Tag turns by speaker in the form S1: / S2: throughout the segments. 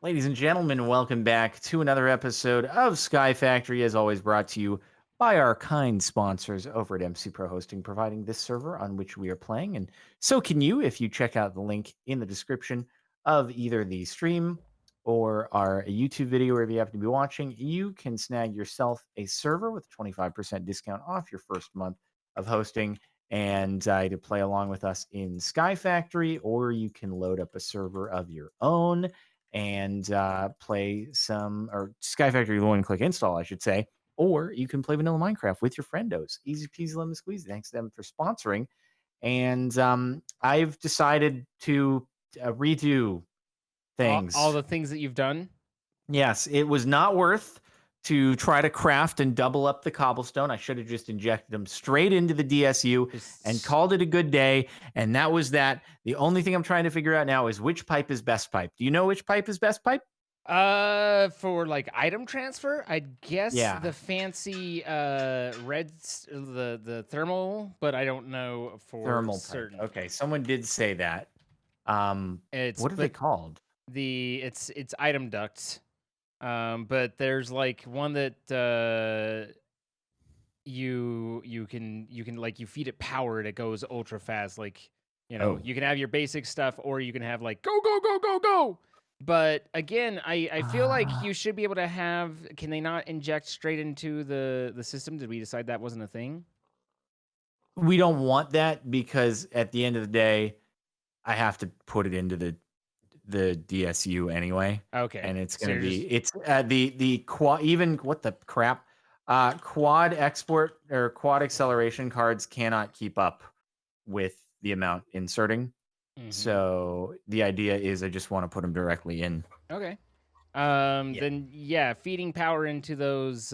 S1: Ladies and gentlemen, welcome back to another episode of Sky Factory, as always brought to you by our kind sponsors over at MC Pro Hosting, providing this server on which we are playing. And so can you if you check out the link in the description of either the stream or our YouTube video, wherever you happen to be watching. You can snag yourself a server with a 25% discount off your first month of hosting and to play along with us in Sky Factory, or you can load up a server of your own and play some, or Sky Factory one click install, I should say, or you can play vanilla Minecraft with your friendos. Easy peasy lemon squeezy. Thanks to them for sponsoring. And I've decided to redo
S2: All
S1: things.
S2: the things that you've done.
S1: Yes, it was not worth to try to craft and double up the cobblestone. I should have just injected them straight into the DSU and called it a good day. And that was that. The only thing I'm trying to figure out now is which pipe is best pipe. Do you know which pipe is best pipe?
S2: For like item transfer, I'd guess
S1: Yeah.
S2: the fancy the thermal, but I don't know for
S1: Thermal
S2: certain.
S1: pipe. Okay, someone did say that.
S2: It's
S1: What are they called?
S2: It's item ducts. But there's like one that you can like you feed it power and it goes ultra fast. Like you can have your basic stuff, or you can have like go go go go go. But again, I feel like you should be able to have. Can they not inject straight into the system? Did we decide that wasn't a thing?
S1: We don't want that because at the end of the day, I have to put it into the DSU anyway.
S2: Okay,
S1: And it's
S2: so
S1: going to
S2: you're
S1: be
S2: just
S1: the quad, even what the crap, quad export or quad acceleration cards cannot keep up with the amount inserting. So the idea is I just want to put them directly in.
S2: okay.
S1: Yeah.
S2: Then yeah, feeding power into those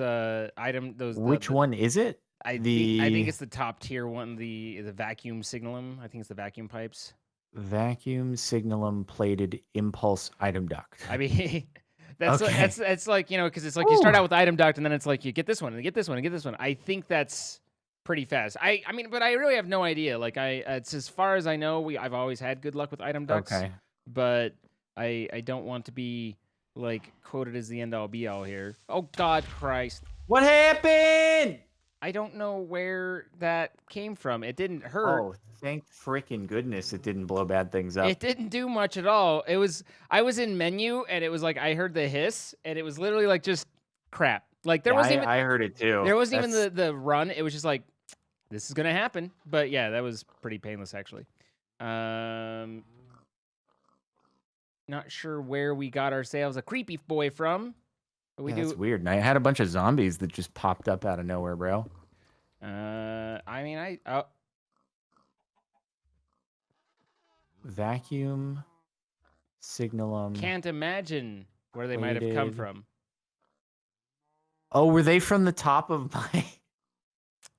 S1: Which one is it?
S2: I think it's the top tier one, the vacuum signalum. I think it's the vacuum pipes.
S1: Vacuum signalum plated impulse item duct.
S2: I mean,
S1: Okay.
S2: that's like, because it's like you start out with item duct and then it's like you get this one and get this one and get this one. I think that's pretty fast. I mean, but I really have no idea. Like it's as far as I know, I've always had good luck with item ducts.
S1: Okay.
S2: But I don't want to be like quoted as the end all be all here. Oh God Christ.
S1: What happened?
S2: I don't know where that came from. It didn't hurt.
S1: Oh, thank freaking goodness it didn't blow bad things up.
S2: It didn't do much at all. I was in menu and it was like I heard the hiss and it was literally like just crap. Like there wasn't even
S1: I heard it too.
S2: There wasn't even the run. It was just like this is gonna happen. But yeah, that was pretty painless actually. Not sure where we got ourselves a creepy boy from. But we do.
S1: That's weird. And I had a bunch of zombies that just popped up out of nowhere, bro.
S2: I mean,
S1: Vacuum signalum.
S2: Can't imagine where they might have come from.
S1: Oh, were they from the top of my?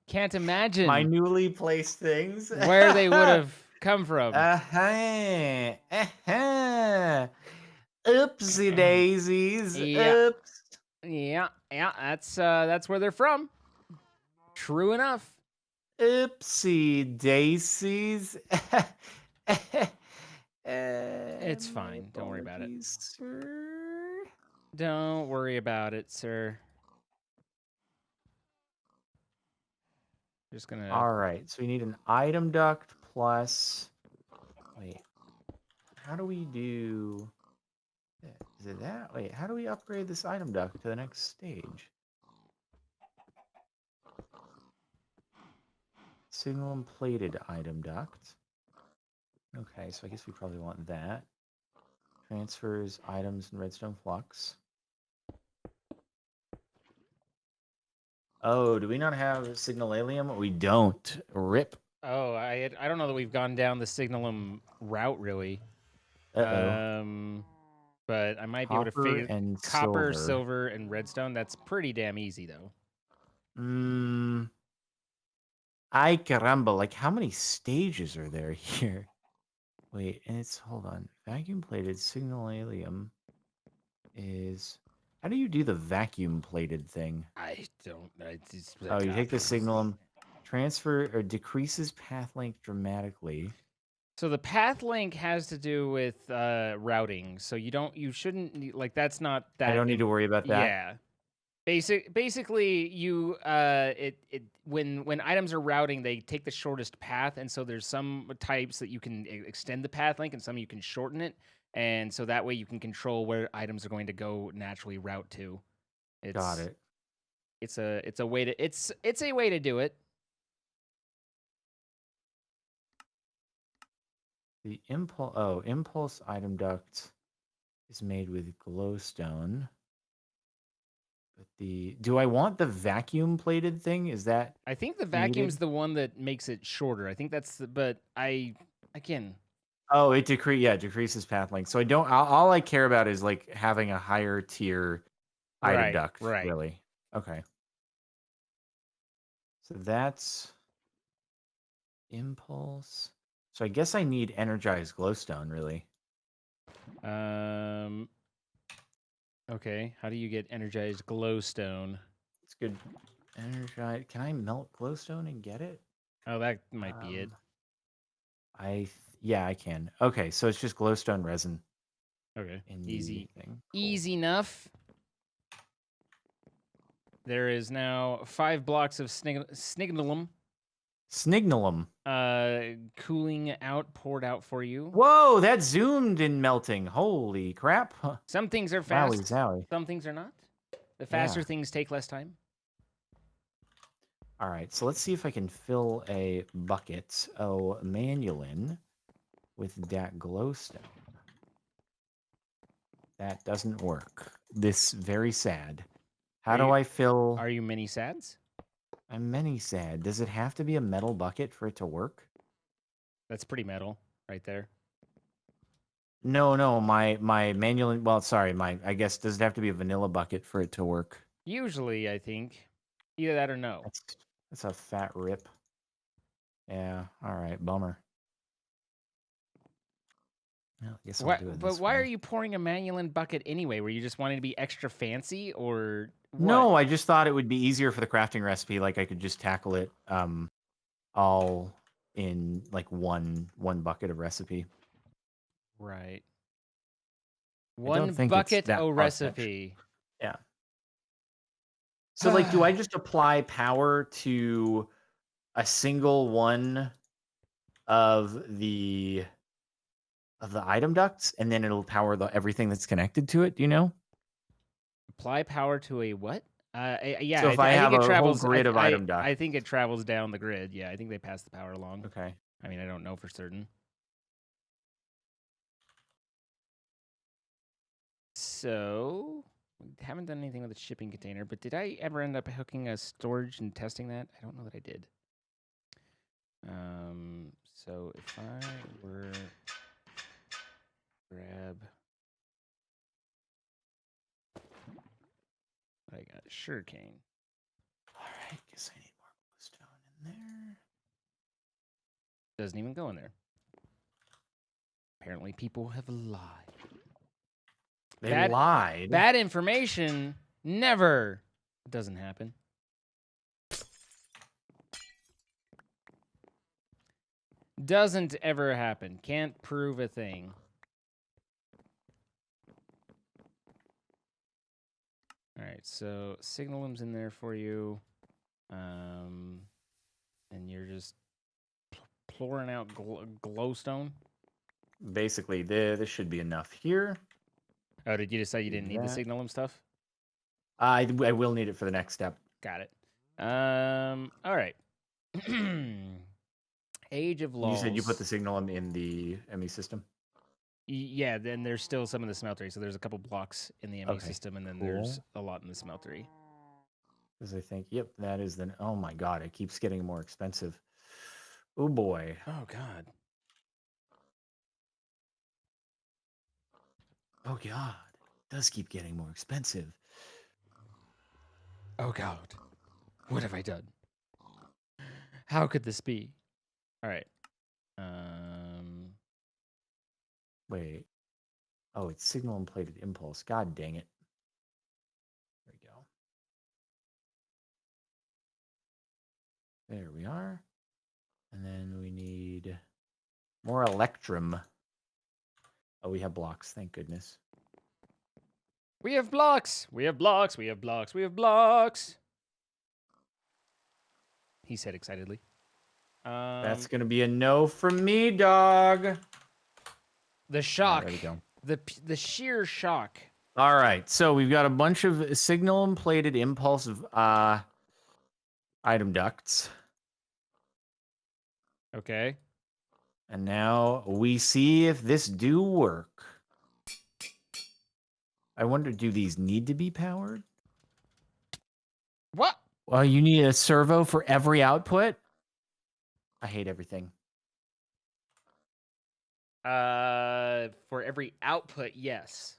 S2: Can't imagine
S1: my newly placed things.
S2: Where they would have come from.
S1: Oopsie daisies.
S2: Yeah.
S1: Oops.
S2: Yeah, that's where they're from. True enough.
S1: Oopsie daisies.
S2: It's fine. Don't worry about it.
S1: Sir.
S2: Don't worry about it, sir. Just gonna.
S1: All right. So we need an item duct plus. Wait. How do we do? Is it that? Wait. How do we upgrade this item duct to the next stage? Signal plated item duct. Okay, so I guess we probably want that. Transfers items and redstone flux. Oh, do we not have signalalium? We don't. Rip.
S2: Oh, I don't know that we've gone down the signalum route really.
S1: Uh-oh.
S2: But I might be able to figure copper, silver, and redstone. That's pretty damn easy though.
S1: Ay caramba, like how many stages are there here? Wait, and it's, hold on. Vacuum plated signalalium is, how do you do the vacuum plated thing?
S2: I don't.
S1: Oh, you take the signalum, transfer or decreases path length dramatically.
S2: So the path link has to do with routing. So you shouldn't like that's not that.
S1: I don't need to worry about that.
S2: Yeah. Basically, you when items are routing, they take the shortest path, and so there's some types that you can extend the path link, and some you can shorten it, and so that way you can control where items are going to go naturally route to.
S1: Got it.
S2: It's a way to it's a way to do it.
S1: The impulse item duct is made with glowstone. But do I want the vacuum plated thing? Is that
S2: I think the
S1: needed?
S2: vacuum's the one that makes it shorter. I think that's but again.
S1: Oh, it decreases path length. So I don't. All I care about is like having a higher tier item duct.
S2: Right.
S1: Really. Okay. So that's impulse. So I guess I need energized glowstone. Really.
S2: Okay. How do you get energized glowstone?
S1: It's good. Energize. Can I melt glowstone and get it?
S2: Oh, that might be it.
S1: Yeah, I can. Okay, so it's just glowstone resin.
S2: Okay.
S1: In the
S2: Easy.
S1: thing. Cool.
S2: Easy enough. There is now 5 blocks of snignolum.
S1: Snignolum.
S2: Cooling out, poured out for you.
S1: Whoa, that zoomed in melting. Holy crap.
S2: Some things are fast.
S1: Wowie zowie.
S2: Some things are not. The faster things take less time.
S1: All right, so let's see if I can fill a bucket of manulin with that glowstone. That doesn't work. This very sad. How do I fill?
S2: Are you many sads?
S1: I'm many sad. Does it have to be a metal bucket for it to work?
S2: That's pretty metal right there.
S1: No, my manulin. Well, sorry, I guess does it have to be a vanilla bucket for it to work?
S2: Usually, I think either that or no.
S1: That's a fat rip. Yeah. All right. Bummer. Well, I guess I'll do it.
S2: But why are you pouring a manulin bucket anyway? Were you just wanting to be extra fancy, or what?
S1: No, I just thought it would be easier for the crafting recipe. Like I could just tackle it all in like one bucket of recipe.
S2: Right.
S1: One bucket of
S2: recipe.
S1: Yeah. So like, do I just apply power to a single one of the item ducts, and then it'll power everything that's connected to it? Do you know?
S2: Apply power to a what? Yeah.
S1: So if I have
S2: think it
S1: a
S2: travels,
S1: whole grid of item ducts,
S2: I think it travels down the grid. Yeah, I think they pass the power along.
S1: Okay.
S2: I mean, I don't know for certain. So we haven't done anything with the shipping container, but did I ever end up hooking a storage and testing that? I don't know that I did. So if I were grab, I got sugarcane.
S1: All right, guess I need more glowstone in there.
S2: Doesn't even go in there. Apparently, people have lied.
S1: They lied.
S2: Bad information never doesn't happen. Doesn't ever happen. Can't prove a thing. All right, so signalum's in there for you. And you're just pouring out glowstone.
S1: Basically, this should be enough here.
S2: Oh, did you decide you didn't need the signalum stuff?
S1: I will need it for the next step.
S2: Got it. All right. Age of Laws.
S1: You said you put the signalum in the ME system?
S2: Yeah, then there's still some in the smeltery. So there's a couple blocks in the ME system, and then there's a lot in the smeltery.
S1: Because I think, yep, that is then. Oh my god, it keeps getting more expensive. Oh boy.
S2: Oh god.
S1: Oh god. It does keep getting more expensive.
S2: Oh god. What have I done? How could this be? All right.
S1: Wait. Oh, it's signal and plated impulse. God dang it. There we go. There we are. And then we need More electrum. Oh, we have blocks. Thank goodness.
S2: We have blocks. We have blocks. We have blocks. We have blocks. He said excitedly.
S1: That's going to be a no from me, dog.
S2: The shock.
S1: Right, there we go.
S2: The sheer shock.
S1: All right. So we've got a bunch of signal-plated impulsive item ducts.
S2: Okay.
S1: And now we see if this do work. I wonder, do these need to be powered?
S2: What?
S1: Well, you need a servo for every output? I hate everything.
S2: For every output, yes.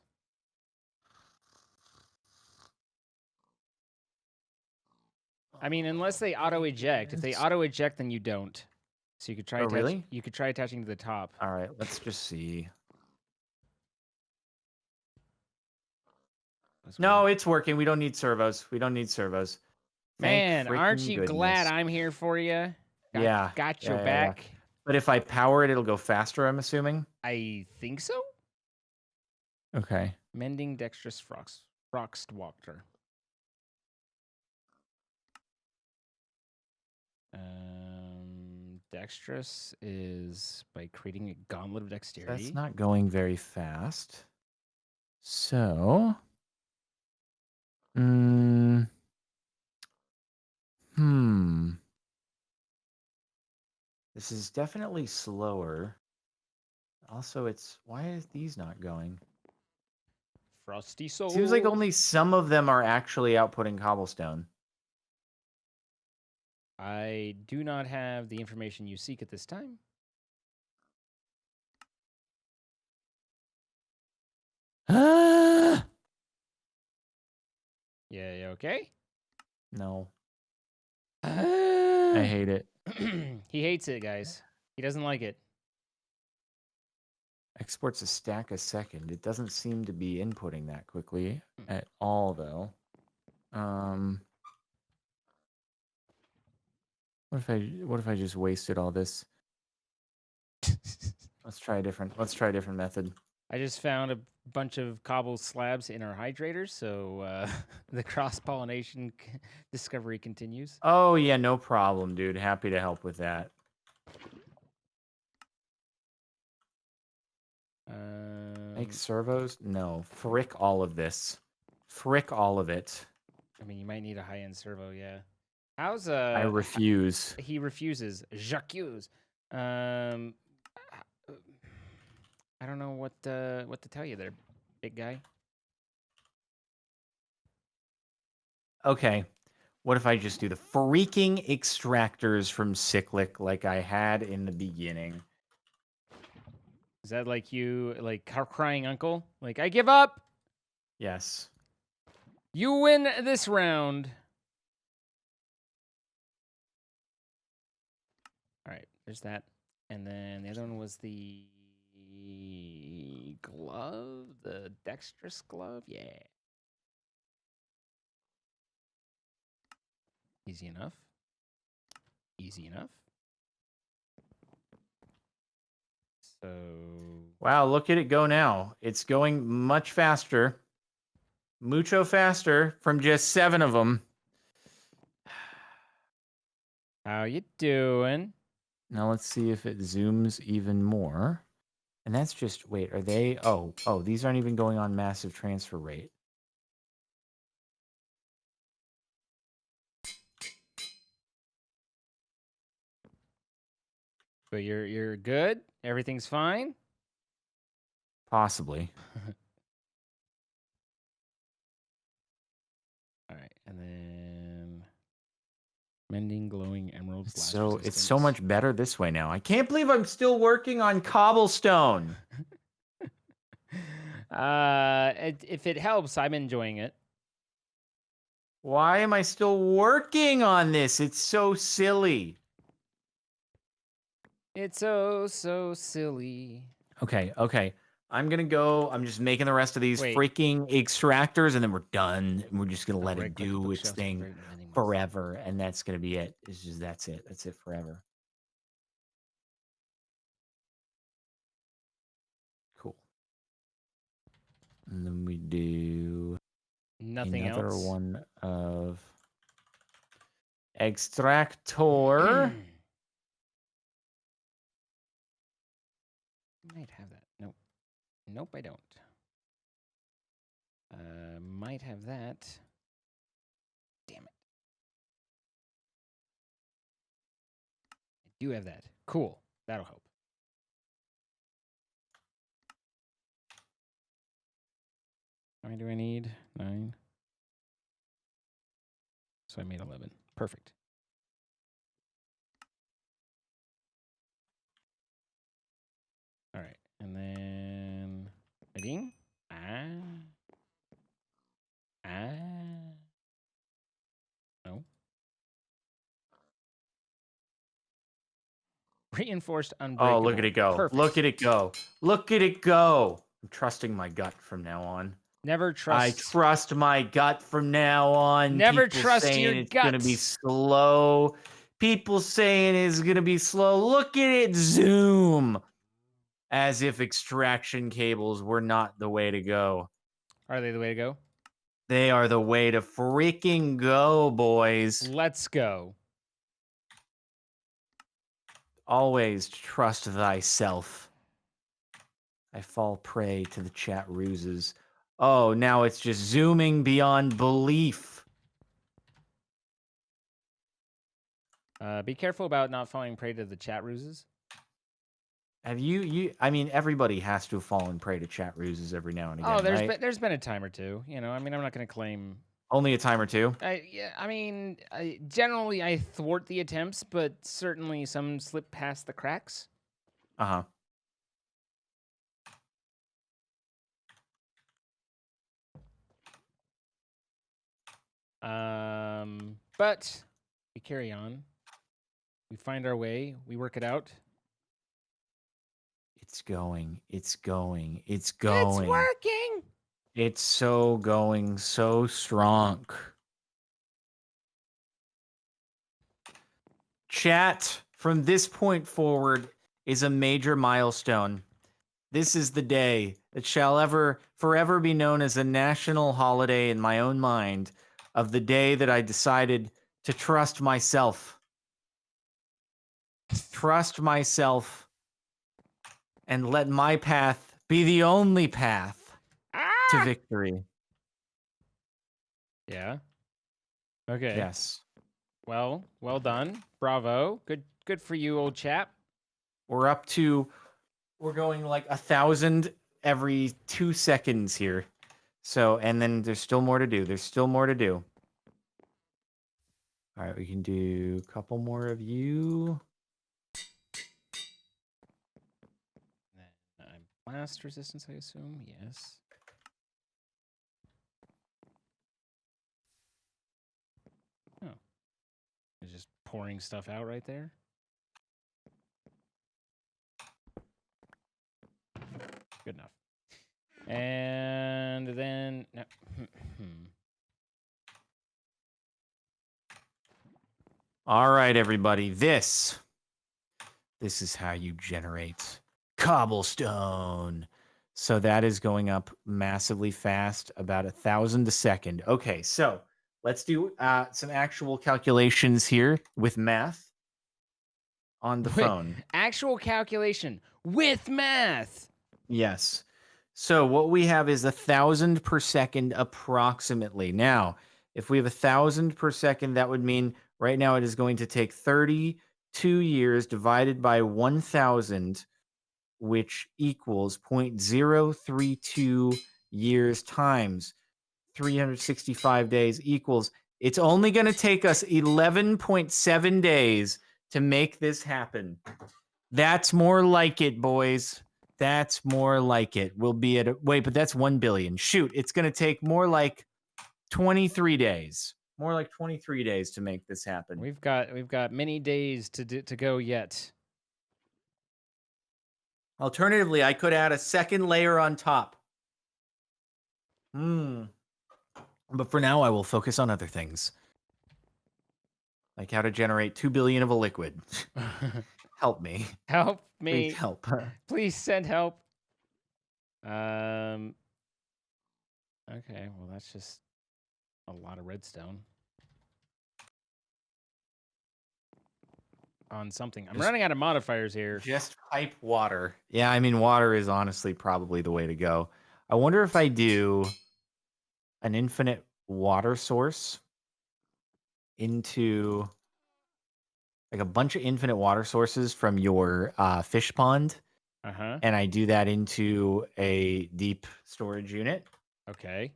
S2: I mean, unless they auto eject. If they auto eject, then you don't. So you could try.
S1: Oh, really?
S2: You could try attaching to the top.
S1: All right, let's just see. No, it's working. We don't need servos. We don't need servos.
S2: Man, aren't
S1: freaking
S2: you glad
S1: goodness.
S2: I'm here for you?
S1: Yeah.
S2: Got your
S1: Yeah.
S2: back.
S1: But if I power it, it'll go faster, I'm assuming?
S2: I think so.
S1: Okay.
S2: Mending dexterous Froxtwalker. Dexterous is by creating a gauntlet of dexterity.
S1: That's not going very fast. So... This is definitely slower. Also, why is these not going?
S2: Frosty Soul.
S1: Seems like only some of them are actually outputting cobblestone.
S2: I do not have the information you seek at this time.
S1: Ah!
S2: Yeah, you okay?
S1: No. I hate it.
S2: He hates it, guys. He doesn't like it.
S1: Exports a stack a second. It doesn't seem to be inputting that quickly at all, though. What if I just wasted all this? Let's try a different method.
S2: I just found a bunch of cobble slabs in our hydrators, so the cross-pollination discovery continues.
S1: Oh, yeah, no problem, dude. Happy to help with that. Make servos? No. Frick all of this. Frick all of it.
S2: I mean, you might need a high-end servo, yeah. How's
S1: I refuse.
S2: He refuses. J'accuse. I don't know what to tell you there, big guy.
S1: Okay. What if I just do the freaking extractors from Cyclic like I had in the beginning?
S2: Is that like you, like crying uncle? Like, I give up.
S1: Yes.
S2: You win this round. All right, there's that. And then the other one was the glove, the dexterous glove. Yeah. Easy enough. Easy enough. So...
S1: Wow, look at it go now. It's going much faster. Mucho faster from just 7 of them.
S2: How you doing?
S1: Now let's see if it zooms even more. And that's just, wait, are they? Oh, these aren't even going on massive transfer rate.
S2: But you're good? Everything's fine?
S1: Possibly.
S2: All right, and then mending glowing emerald.
S1: It's so much better this way now. I can't believe I'm still working on cobblestone.
S2: If it helps, I'm enjoying it.
S1: Why am I still working on this? It's so silly.
S2: It's so silly.
S1: Okay. I'm going to go. I'm just making the rest of these freaking extractors, and then we're done. And we're just going to let it do its thing forever. And that's going to be it. That's it. That's it forever. And then we do
S2: Nothing
S1: another
S2: else.
S1: one of extractor.
S2: Might have that. Nope. Nope, I don't. Might have that. Damn it. I do have that. Cool. That'll help. How many do I need? 9. So I made 11. Perfect. All right. And then ready? No. Reinforced unbreakable.
S1: Oh, look at it go.
S2: Perfect.
S1: Look at it go. Look at it go. I'm trusting my gut from now on.
S2: Never trust.
S1: I trust my gut from now on.
S2: Never
S1: People
S2: trust
S1: saying
S2: your
S1: it's
S2: gut.
S1: gonna be slow. People saying it's gonna be slow. Look at it zoom. As if extraction cables were not the way to go.
S2: Are they the way to go?
S1: They are the way to freaking go, boys.
S2: Let's go.
S1: Always trust thyself. I fall prey to the chat ruses. Oh, now it's just zooming beyond belief.
S2: Be careful about not falling prey to the chat ruses.
S1: Have you I mean, everybody has to have fallen prey to chat ruses every now and again,
S2: Oh,
S1: right?
S2: there's been a time or two. You know, I mean, I'm not going to claim.
S1: Only a time or two?
S2: Yeah, I mean, generally I thwart the attempts, but certainly some slip past the cracks.
S1: Uh-huh.
S2: But we carry on. We find our way. We work it out.
S1: It's going. It's going. It's going.
S2: It's working.
S1: It's so going so strong. Chat, from this point forward, is a major milestone. This is the day that shall forever be known as a national holiday in my own mind of the day that I decided to trust myself. Trust myself and let my path be the only path to victory.
S2: Yeah. Okay.
S1: Yes.
S2: Well done. Bravo. Good for you, old chap.
S1: We're going like 1,000 every 2 seconds here. So, and then there's still more to do. All right, we can do a couple more of you.
S2: Blast resistance, I assume. Yes. Oh. It's just pouring stuff out right there. Good enough. And then no.
S1: All right, everybody. This is how you generate cobblestone. So that is going up massively fast, about 1,000 a second. Okay, so let's do some actual calculations here with math on the phone.
S2: Actual calculation with math.
S1: Yes. So what we have is 1,000 per second approximately. Now, if we have 1,000 per second, that would mean right now it is going to take 32 years divided by 1,000, which equals 0.032 years times 365 days equals. It's only going to take us 11.7 days to make this happen. That's more like it, boys. That's more like it. We'll be at wait, but that's 1 billion. Shoot, it's going to take more like 23 days. More like 23 days to make this happen.
S2: We've got many days to go yet.
S1: Alternatively, I could add a second layer on top. But for now, I will focus on other things. Like how to generate 2 billion of a liquid. Help me.
S2: Help me.
S1: Please help.
S2: Please send help. Okay, well, that's just a lot of redstone on something. I'm
S1: Just
S2: running out of modifiers here.
S1: Just pipe water. Yeah, I mean, water is honestly probably the way to go. I wonder if I do an infinite water source into like a bunch of infinite water sources from your fish pond,
S2: Uh-huh.
S1: and I do that into a deep storage unit,
S2: Okay.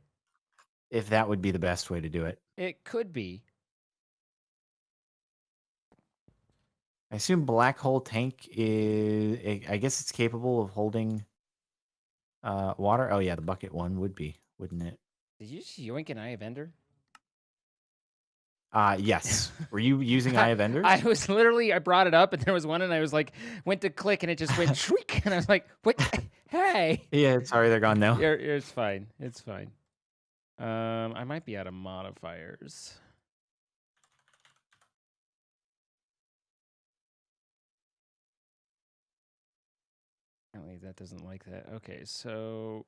S1: if that would be the best way to do it.
S2: It could be.
S1: I assume black hole tank is, I guess it's capable of holding water. Oh yeah, the bucket one would be, wouldn't it?
S2: Did you just yoink an Eye of Ender?
S1: Yes. Were you using Eye of Ender?
S2: I was literally, I brought it up and there was one and I was like, went to click and it just went shriek. And I was like, what? Hey.
S1: Yeah, sorry, they're gone now.
S2: It's fine. It's fine. I might be out of modifiers. Apparently that doesn't like that. Okay, so.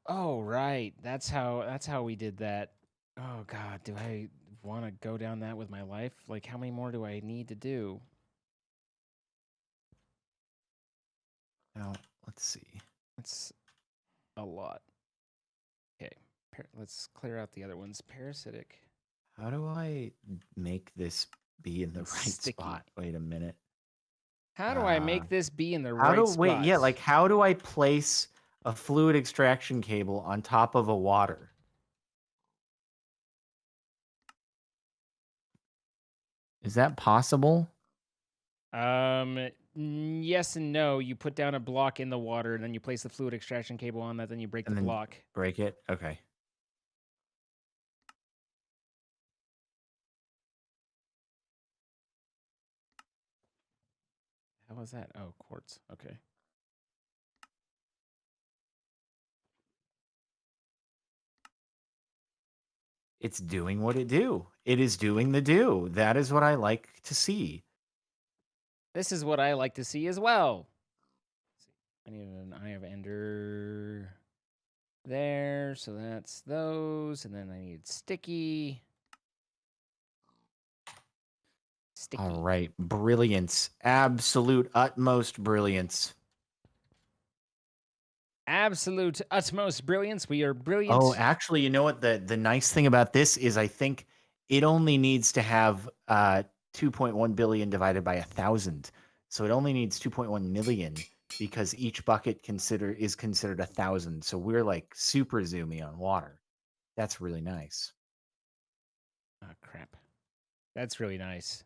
S2: Oh, right. That's how we did that. Oh God, do I want to go down that with my life? Like, how many more do I need to do?
S1: Now, let's see.
S2: That's a lot. Okay, let's clear out the other ones. Parasitic.
S1: How do I make this be in the right
S2: Sticky.
S1: spot? Wait a minute.
S2: How do I make this be in the
S1: How
S2: right
S1: do
S2: spot?
S1: wait? Yeah, like how do I place a fluid extraction cable on top of a water? Is that possible?
S2: Yes and no. You put down a block in the water, and then you place the fluid extraction cable on that. Then you break
S1: And
S2: the
S1: then
S2: block.
S1: break it? Okay.
S2: How was that? Oh, quartz. Okay.
S1: It's doing what it do. It is doing the do. That is what I like to see.
S2: This is what I like to see as well. I need an Eye of Ender there, so that's those, and then I need sticky. Sticky.
S1: All right. Brilliance. Absolute utmost brilliance.
S2: Absolute utmost brilliance. We are brilliant.
S1: Oh, actually, you know what? The nice thing about this is I think it only needs to have 2.1 billion divided by 1,000. So it only needs 2.1 million because each bucket is considered 1,000. So we're like super zoomy on water. That's really nice.
S2: Oh, crap. That's really nice.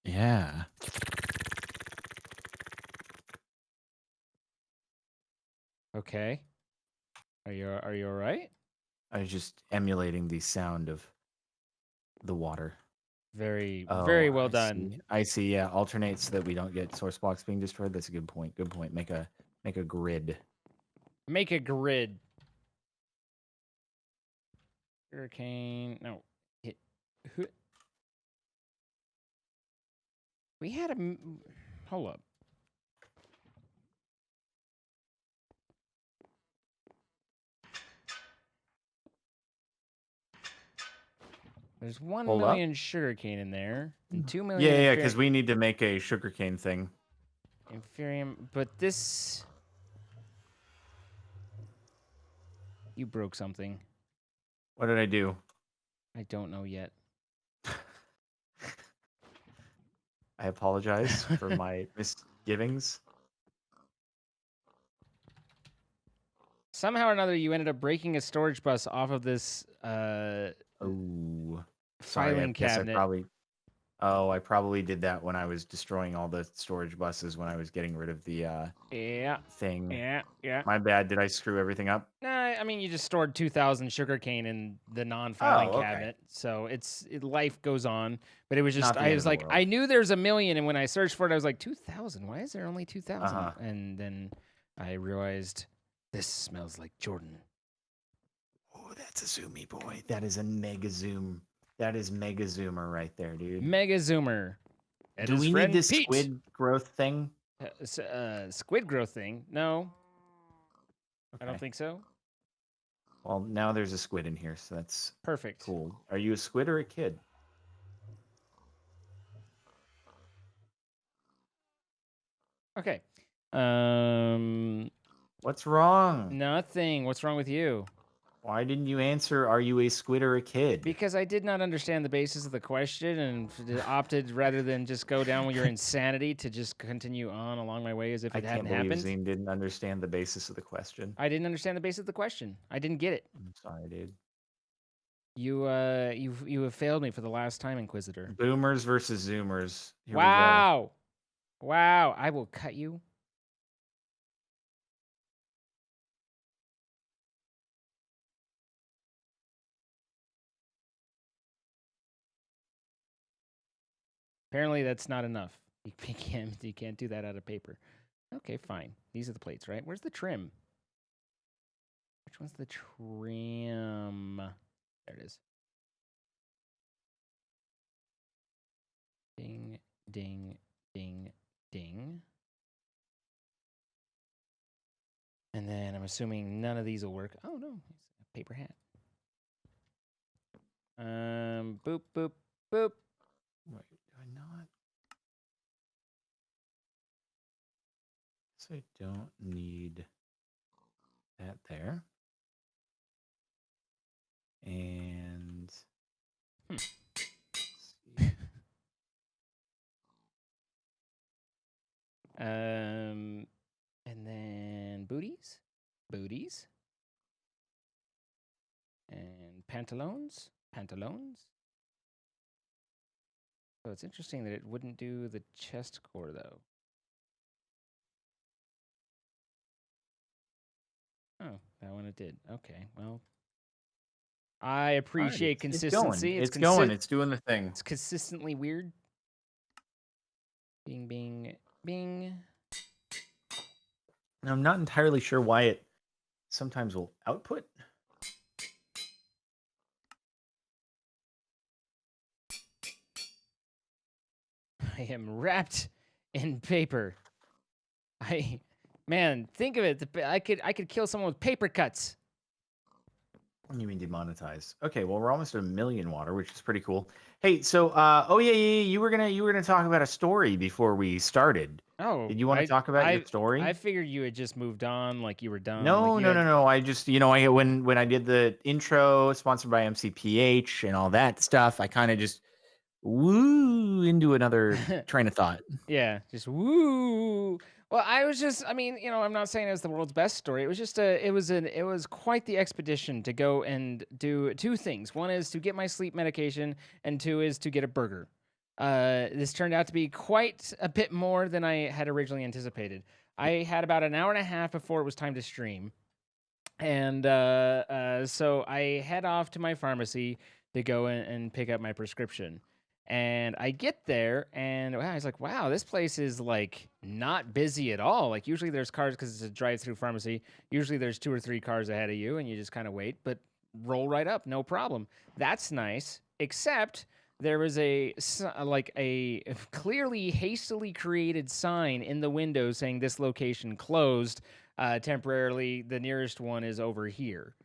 S1: Yeah.
S2: Okay. Are you all right?
S1: I was just emulating the sound of the water.
S2: Very
S1: Oh,
S2: well
S1: I
S2: done.
S1: see. I see. Yeah, alternate so that we don't get source blocks being destroyed. That's a good point. Good point. Make a grid.
S2: Make a grid. Hurricane. No. Hit. We had a. Hold up. There's 1
S1: Hold up.
S2: million sugarcane in there, and 2 million.
S1: Yeah, because we need to make a sugarcane thing.
S2: Inferium, but this. You broke something.
S1: What did I do?
S2: I don't know yet.
S1: I apologize for my misgivings.
S2: Somehow or another, you ended up breaking a storage bus off of this
S1: Oh, sorry. I
S2: filing
S1: guess
S2: cabinet.
S1: I probably did that when I was destroying all the storage buses when I was getting rid of the thing.
S2: Yeah.
S1: My bad. Did I screw everything up?
S2: Nah, I mean, you just stored 2,000 sugarcane in the non-filing
S1: Oh, okay.
S2: cabinet, so life goes on. But it was just,
S1: Not the
S2: I
S1: end
S2: was
S1: of the
S2: like,
S1: world.
S2: I knew there's 1 million, and when I searched for it, I was like, 2,000. Why is there only 2,000? And then I realized this smells like Jordan.
S1: Oh, that's a zoomy boy. That is a mega zoom. That is mega zoomer right there, dude.
S2: Mega zoomer. And
S1: Do
S2: his
S1: we
S2: friend
S1: need this
S2: Pete.
S1: squid growth thing?
S2: Squid growth thing? No,
S1: Okay.
S2: I don't think so.
S1: Well, now there's a squid in here, so that's
S2: Perfect.
S1: cool. Are you a squid or a kid?
S2: Okay.
S1: What's wrong?
S2: Nothing. What's wrong with you?
S1: Why didn't you answer, are you a squid or a kid?
S2: Because I did not understand the basis of the question and opted rather than just go down with your insanity to just continue on along my way as if
S1: I
S2: it
S1: can't
S2: hadn't
S1: believe
S2: happened.
S1: Zine didn't understand the basis of the question.
S2: I didn't understand the basis of the question. I didn't get it.
S1: I'm sorry, dude.
S2: You have failed me for the last time, Inquisitor.
S1: Boomers versus Zoomers. Here we go.
S2: Wow. Wow. I will cut you. Apparently that's not enough. You can't do that out of paper. Okay, fine. These are the plates, right? Where's the trim? Which one's the trim? There it is. Ding, ding, ding, ding. And then I'm assuming none of these will work. Oh no, it's a paper hat. Boop, boop, boop.
S1: Wait, do I not? So I don't need that there. And let's see.
S2: And then booties, booties, and pantaloons, pantaloons. So it's interesting that it wouldn't do the chest core though. Oh, that one it did. Okay, well, I appreciate consistency.
S1: It's going. It's doing the thing.
S2: It's consistently weird. Bing, bing, bing.
S1: And I'm not entirely sure why it sometimes will output.
S2: I am wrapped in paper. Man, think of it. I could kill someone with paper cuts.
S1: What do you mean demonetize? Okay, well we're almost at 1 million water, which is pretty cool. Hey, so oh yeah, you were gonna talk about a story before we started.
S2: Oh,
S1: Did you want to talk about your story?
S2: I figured you had just moved on, like you were done.
S1: No,
S2: like
S1: no. I just, I when I did the intro sponsored by MCPH and all that stuff, I kind of just woo into another train of thought.
S2: Yeah, just woo. Well, I mean, I'm not saying it was the world's best story. It was just it was quite the expedition to go and do two things. One is to get my sleep medication, and two is to get a burger. This turned out to be quite a bit more than I had originally anticipated. I had about an hour and a half before it was time to stream. And so I head off to my pharmacy to go and pick up my prescription. And I get there, and I was like, wow, this place is like not busy at all. Like, usually there's cars because it's a drive through pharmacy. Usually there's 2 or 3 cars ahead of you, and you just kind of wait, but roll right up, no problem. That's nice, except there was a clearly hastily created sign in the window saying this location closed temporarily. The nearest one is over here.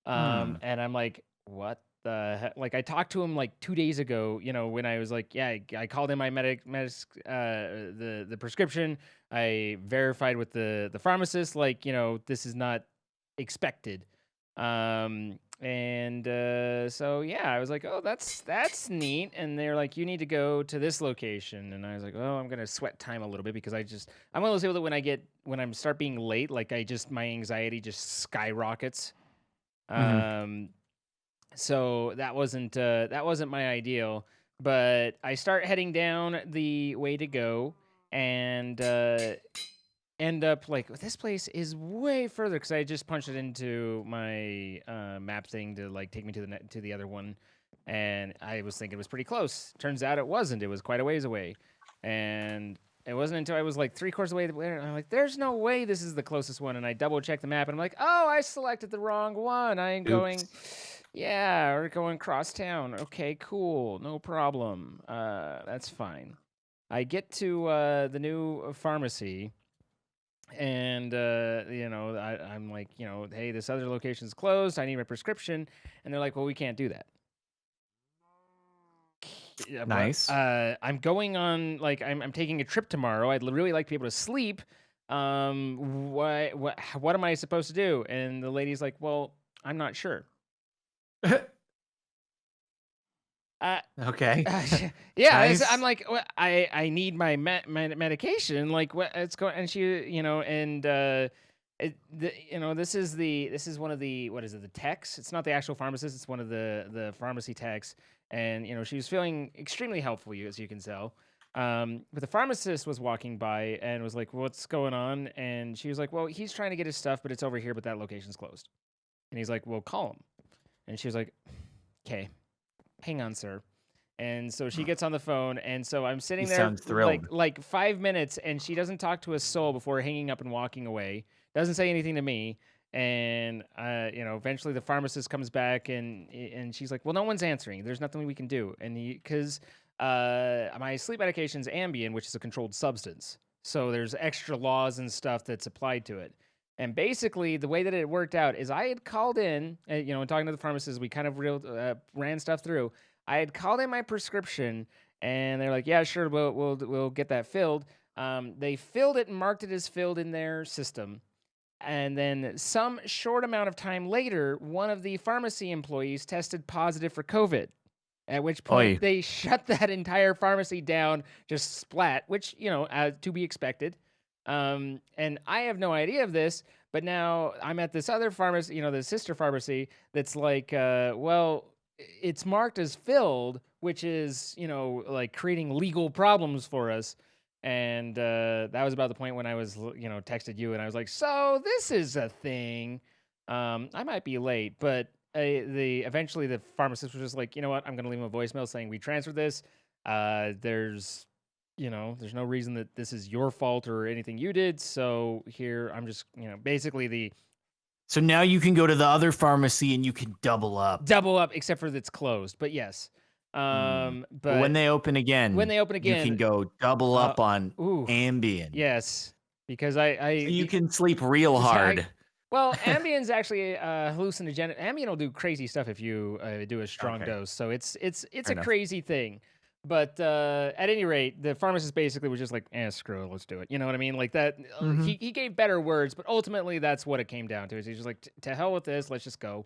S2: And I'm like, what the heck? Like, I talked to him like 2 days ago, when I was like, yeah, I called in my the prescription. I verified with the pharmacist, like, this is not expected. So yeah, I was like, oh, that's neat. And they're like, you need to go to this location. And I was like, oh, I'm gonna sweat time a little bit because I'm one of those people that when I start being late, like my anxiety just skyrockets. So that wasn't my ideal, but I start heading down the way to go and end up like, this place is way further because I just punched it into my map thing to like take me to the other one, and I was thinking it was pretty close. Turns out it wasn't. It was quite a ways away, and it wasn't until I was like 3/4 away there, and I'm like, there's no way this is the closest one. And I double checked the map, and I'm like, oh, I selected the wrong one. I'm going, yeah, we're going cross town. Okay, cool, no problem. That's fine. I get to the new pharmacy, And I'm like, hey, this other location's closed. I need my prescription. And they're like, well, we can't do that. Yeah, but
S1: Nice.
S2: I'm going on, like, I'm taking a trip tomorrow. I'd really like to be able to sleep. What am I supposed to do? And the lady's like, well, I'm not sure. Uh,
S1: Okay.
S2: yeah, I'm
S1: Nice.
S2: like, I need my medication. Like, what? It's going, and she, this is one of the, what is it? The techs. It's not the actual pharmacist. It's one of the pharmacy techs, and she was feeling extremely helpful, as you can tell. But the pharmacist was walking by and was like, "What's going on?" And she was like, "Well, he's trying to get his stuff, but it's over here, but that location's closed." And he's like, "Well, call him." And she was like, "Okay, hang on, sir." And so she gets on the phone, and so I'm
S1: He
S2: sitting there
S1: sounds thrilled.
S2: like 5 minutes, and she doesn't talk to a soul before hanging up and walking away. Doesn't say anything to me. And eventually the pharmacist comes back, and she's like, "Well, no one's answering. There's nothing we can do." And because my sleep medication's Ambien, which is a controlled substance, so there's extra laws and stuff that's applied to it. And basically, the way that it worked out is I had called in, and talking to the pharmacist, we kind of ran stuff through. I had called in my prescription, and they're like, "Yeah, sure, we'll get that filled." They filled it and marked it as filled in their system. And then some short amount of time later, one of the pharmacy employees tested positive for COVID. At which point
S1: Oi.
S2: they shut that entire pharmacy down, just splat, which to be expected. And I have no idea of this, but now I'm at this other pharmacy, the sister pharmacy, that's like, well, it's marked as filled, which is, like creating legal problems for us. And that was about the point when I was, texted you, and I was like, so this is a thing. I might be late, but eventually the pharmacist was just like, you know what, I'm going to leave him a voicemail saying we transferred this. There's no reason that this is your fault or anything you did. So here, I'm just, basically
S1: So now you can go to the other pharmacy and you can double up.
S2: except for that it's closed. But yes.
S1: But
S2: But
S1: when they open again, you can go double up on
S2: ooh,
S1: Ambien.
S2: yes, because
S1: So you can sleep real hard.
S2: Well, Ambien's actually hallucinogenic. Ambien will do crazy stuff if you do a strong dose. So it's a
S1: enough.
S2: crazy thing. But at any rate, the pharmacist basically was just like, screw it, let's do it. You know what I mean? Like that. He gave better words, but ultimately that's what it came down to. Is he's just like, to hell with this, let's just go.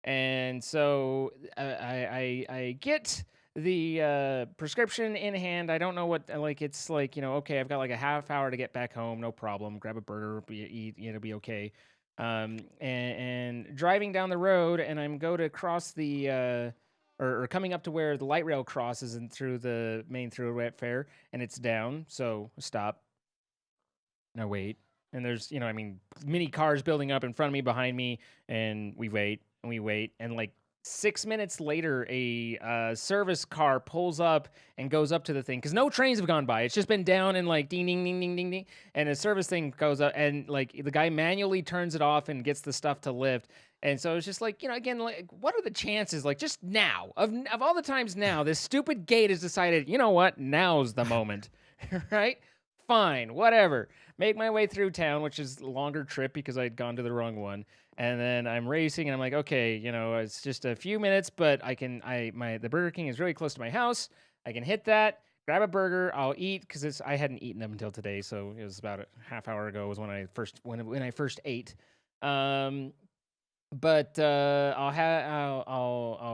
S2: And so I get the prescription in hand. I don't know what, like, it's like, okay, I've got like a half hour to get back home, no problem. Grab a burger, eat, it'll be okay. And driving down the road, and I'm go to cross the or coming up to where the light rail crosses and through the main thoroughfare, and it's down. So stop. No, wait. And there's, many cars building up in front of me, behind me, and we wait and we wait, and like 6 minutes later, a service car pulls up and goes up to the thing because no trains have gone by. It's just been down and like ding ding ding ding ding ding, and a service thing goes up, and like the guy manually turns it off and gets the stuff to lift. And so it's just like, again, like, what are the chances? Like, just now of all the times now, this stupid gate has decided, you know what? Now's the moment, right? Fine, whatever. Make my way through town, which is a longer trip because I'd gone to the wrong one. And then I'm racing, and I'm like, okay, it's just a few minutes, but the Burger King is really close to my house. I can hit that, grab a burger, I'll eat because I hadn't eaten them until today, so it was about a half hour ago was when I first ate. But I'll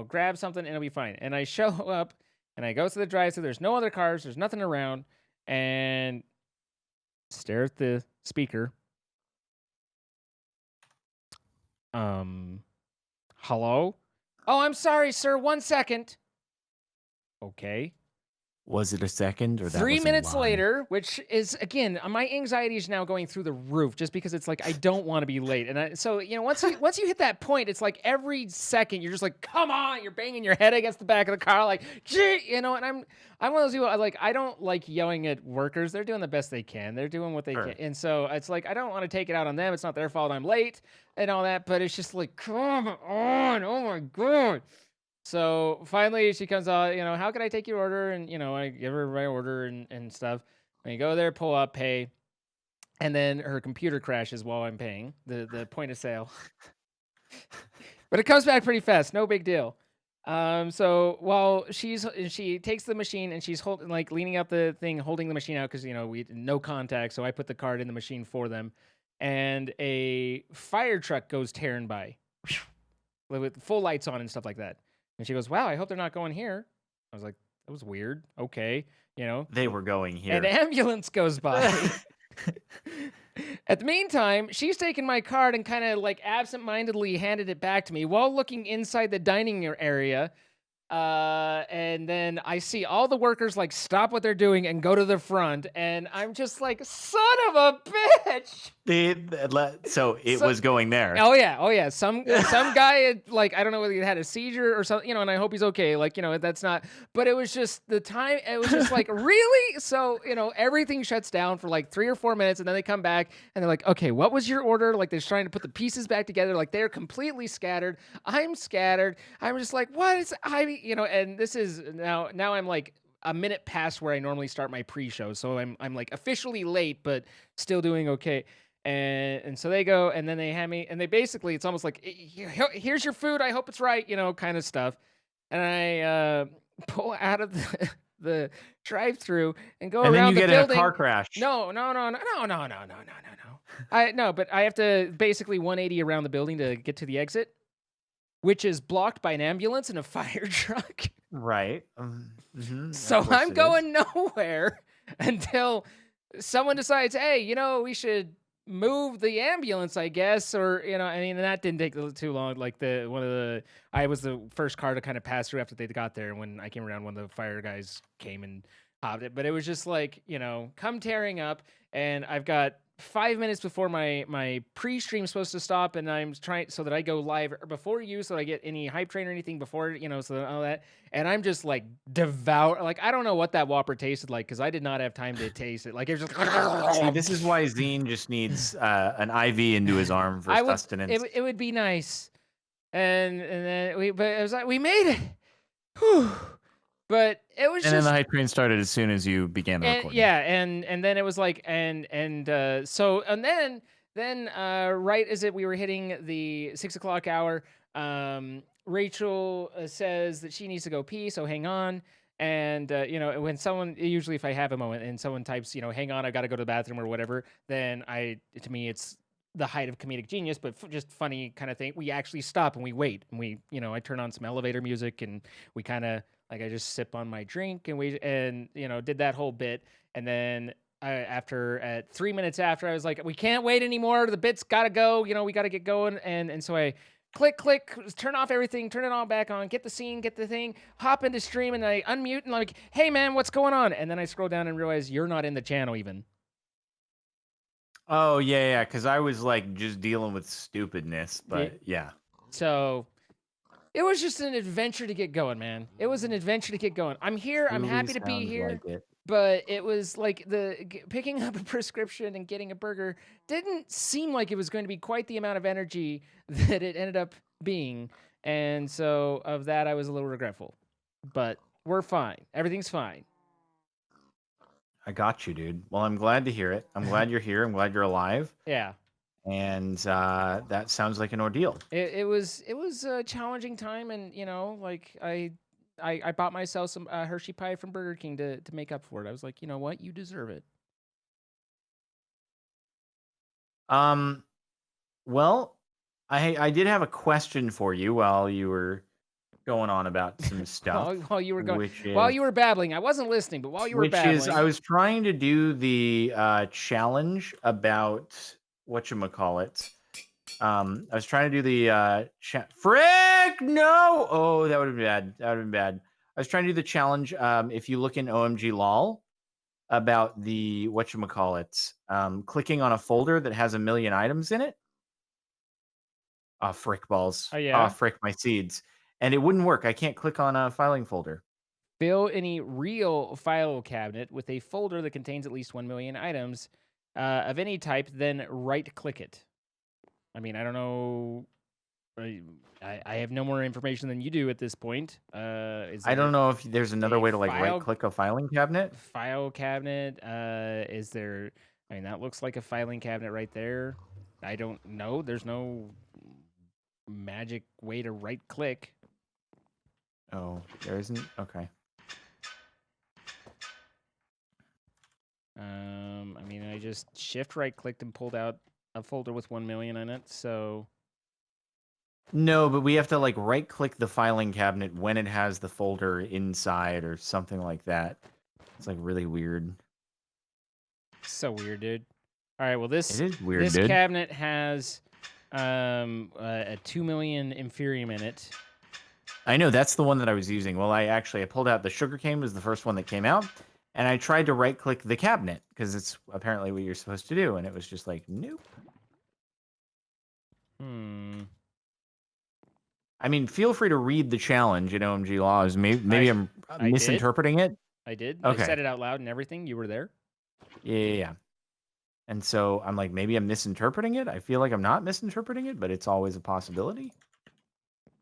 S2: grab something and it'll be fine. And I show up and I go to the drive-thru. There's no other cars. There's nothing around, and stare at the speaker. Hello? Oh, I'm sorry, sir. 1 second. Okay.
S1: Was it a second or that
S2: 3
S1: was a
S2: minutes
S1: lie?
S2: later, which is, again, my anxiety is now going through the roof just because it's like I don't want to be late. And so once you hit that point, it's like every second you're just like, come on, you're banging your head against the back of the car, like, gee, and I'm one of those people, I don't like yelling at workers. They're doing the best they can. They're doing what they can. And so it's like I don't want to take it out on them. It's not their fault I'm late and all that, but it's just like, come on, oh my God. So finally she comes out, how can I take your order? And, I give her my order and stuff. And you go there, pull up, pay. and then her computer crashes while I'm paying the point of sale. But it comes back pretty fast, no big deal. So while she takes the machine and she's holding like leaning out the thing, holding the machine out because we no contact, so I put the card in the machine for them, and a fire truck goes tearing by with full lights on and stuff like that. And she goes, "Wow, I hope they're not going here." I was like, "That was weird." Okay,
S1: They were going
S2: an
S1: here.
S2: ambulance goes by. At the meantime, she's taken my card and kind of like absentmindedly handed it back to me while looking inside the dining area. And then I see all the workers like stop what they're doing and go to the front, and I'm just like, son of a bitch.
S1: So it
S2: So-
S1: was going there.
S2: Oh yeah. Some guy had, like, I don't know whether he had a seizure or something, and I hope he's okay. Like, that's not. But it was just the time. It was just like, really. So everything shuts down for like 3 or 4 minutes, and then they come back and they're like, okay, what was your order? Like they're trying to put the pieces back together. Like they're completely scattered. I'm scattered. I'm just like, what is And this is now I'm like a minute past where I normally start my pre-show, so I'm like officially late, but still doing okay. And so they go, and then they hand me, and they basically, it's almost like, here's your food. I hope it's right, kind of stuff. And I pull out of the drive-through and go
S1: And then
S2: around
S1: you
S2: the
S1: get in a
S2: building.
S1: car crash.
S2: No. But I have to basically 180 around the building to get to the exit, which is blocked by an ambulance and a fire truck.
S1: Right.
S2: So I'm going nowhere until someone decides, hey, we should move the ambulance, I guess, or and that didn't take too long. Like I was the first car to kind of pass through after they got there. And when I came around, one of the fire guys came and hopped it. But it was just like, come tearing up, and I've got 5 minutes before my pre-stream supposed to stop, and I'm trying so that I go live before you, so that I get any hype train or anything before, so that all that. And I'm just like devour. Like I don't know what that Whopper tasted like because I did not have time to taste it. Like it was just.
S1: See, this is why Zine just needs an IV into his arm for sustenance.
S2: It would be nice, and then but it was like we made it. Whew. But it was
S1: and
S2: just.
S1: then the hype train started as soon as you began the recording.
S2: Yeah, and then it was like so then right as we were hitting the 6 o'clock hour, Rachel says that she needs to go pee, so hang on. And when someone, usually if I have a moment and someone types, hang on, I got to go to the bathroom or whatever, then to me it's the height of comedic genius, but just funny kind of thing. We actually stop and we wait, and we I turn on some elevator music, and we kind of like I just sip on my drink, and did that whole bit, and then at 3 minutes after, I was like, we can't wait anymore. The bit's got to go. We got to get going, and so I click, turn off everything, turn it all back on, get the scene, get the thing, hop into stream, and I unmute, and I'm like, hey man, what's going on? And then I scroll down and realize you're not in the channel even.
S1: Oh yeah, because I was like just dealing with stupidness, but yeah.
S2: So it was just an adventure to get going, man. It was an adventure to get going. I'm here. I'm happy to be here.
S1: Like
S2: but it was like picking up a prescription and getting a burger didn't seem like it was going to be quite the amount of energy that it ended up being. And so of that, I was a little regretful. But we're fine. Everything's fine.
S1: I got you, dude. Well, I'm glad to hear it. I'm glad you're here. I'm glad you're alive.
S2: Yeah.
S1: And that sounds like an ordeal.
S2: It was a challenging time, and like I bought myself some Hershey pie from Burger King to make up for it. I was like, you know what, you deserve it.
S1: Well, I did have a question for you while you were going on about some stuff.
S2: while you were babbling, I wasn't listening, but while you were babbling,
S1: I was trying to do the challenge about whatchamacallit. I was trying to do the frick no. Oh, that would have been bad. I was trying to do the challenge. If you look in OMG lol about the whatchamacallit, clicking on a folder that has 1 million items in it. Oh, frick balls.
S2: Oh, yeah?
S1: Oh, frick my seeds. And it wouldn't work. I can't click on a filing folder.
S2: Fill any real file cabinet with a folder that contains at least 1 million items of any type, then right-click it. I mean, I don't know. I have no more information than you do at this point.
S1: I don't know if there's another way to like right-click a filing cabinet.
S2: File cabinet. Is there I mean, that looks like a filing cabinet right there. I don't know. There's no magic way to right click.
S1: Oh, there isn't? Okay.
S2: I mean, I just shift right clicked and pulled out a folder with 1 million in it. So
S1: No, but we have to like right click the filing cabinet when it has the folder inside or something like that. It's like really weird.
S2: so weird, dude. All right, well
S1: It is weird,
S2: this
S1: dude.
S2: cabinet has a 2 million Inferium in it.
S1: I know that's the one that I was using. Well, I pulled out the sugarcane was the first one that came out, and I tried to right click the cabinet because it's apparently what you're supposed to do, and it was just like nope. I mean, feel free to read the challenge in OMG Laws. Maybe I'm
S2: I
S1: misinterpreting it.
S2: I did.
S1: Okay.
S2: I said it out loud and everything. You were there.
S1: Yeah. And so I'm like, maybe I'm misinterpreting it. I feel like I'm not misinterpreting it, but it's always a possibility.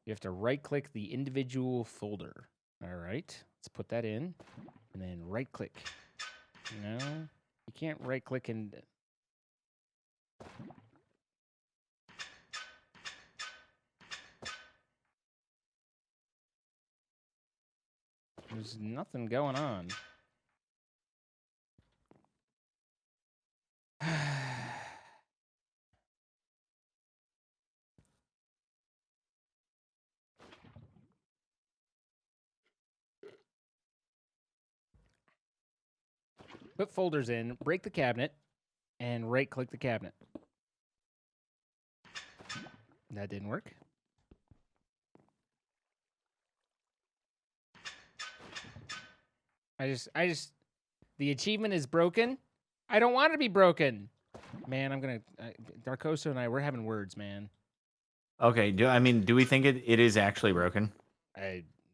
S2: You have to right click the individual folder. All right, let's put that in and then right click. No, you can't right click and. There's nothing going on. Put folders in, break the cabinet, and right click the cabinet. That didn't work. The achievement is broken. I don't want it to be broken. Man, I'm gonna, Darkosto and I, we're having words, man.
S1: Okay. Do we think it is actually broken?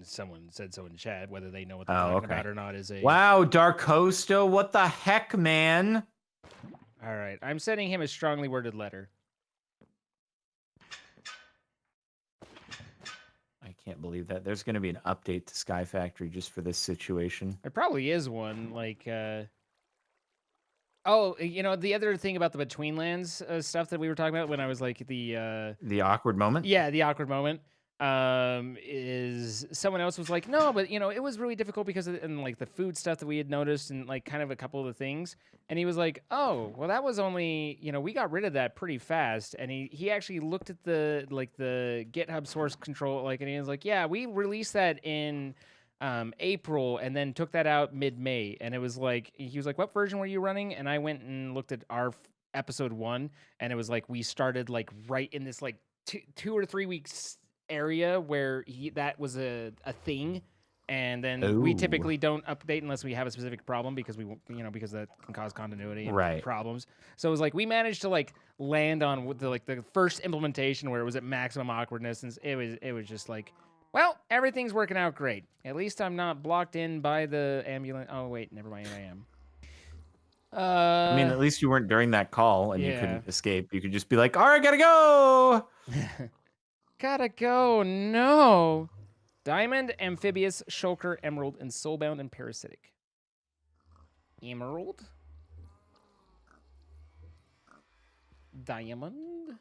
S2: Someone said so in chat. Whether they know what they're talking about or not is a...
S1: Wow, Darkosto, what the heck, man?
S2: All right, I'm sending him a strongly worded letter.
S1: I can't believe that. There's going to be an update to Sky Factory just for this situation.
S2: There probably is one, like... Oh, you know, the other thing about the Between Lands stuff that we were talking about when I was like the
S1: awkward moment?
S2: Yeah, the awkward moment. Is someone else was like, no, but you know, it was really difficult because of and like the food stuff that we had noticed and like kind of a couple of the things. And he was like, oh, well, that was only, you know, we got rid of that pretty fast. And he actually looked at the GitHub source control, like, and he was like, yeah, we released that in April and then took that out mid-May. And it was like, he was like, what version were you running? And I went and looked at our episode 1, and it was like we started like right in this like 2 or 3 weeks area where that was a thing, and then we typically don't update unless we have a specific problem because because that can cause continuity and problems. So it was like we managed to like land on with the first implementation where it was at maximum awkwardness, and it was just like, well, everything's working out great. At least I'm not blocked in by the ambulance. Oh wait, never mind, I am.
S1: I mean, at least you weren't during that call and you couldn't escape. You could just be like, all right, gotta go.
S2: Gotta go. No. Diamond, Amphibious, Shulker, Emerald, and Soulbound and Parasitic. Emerald. Diamond.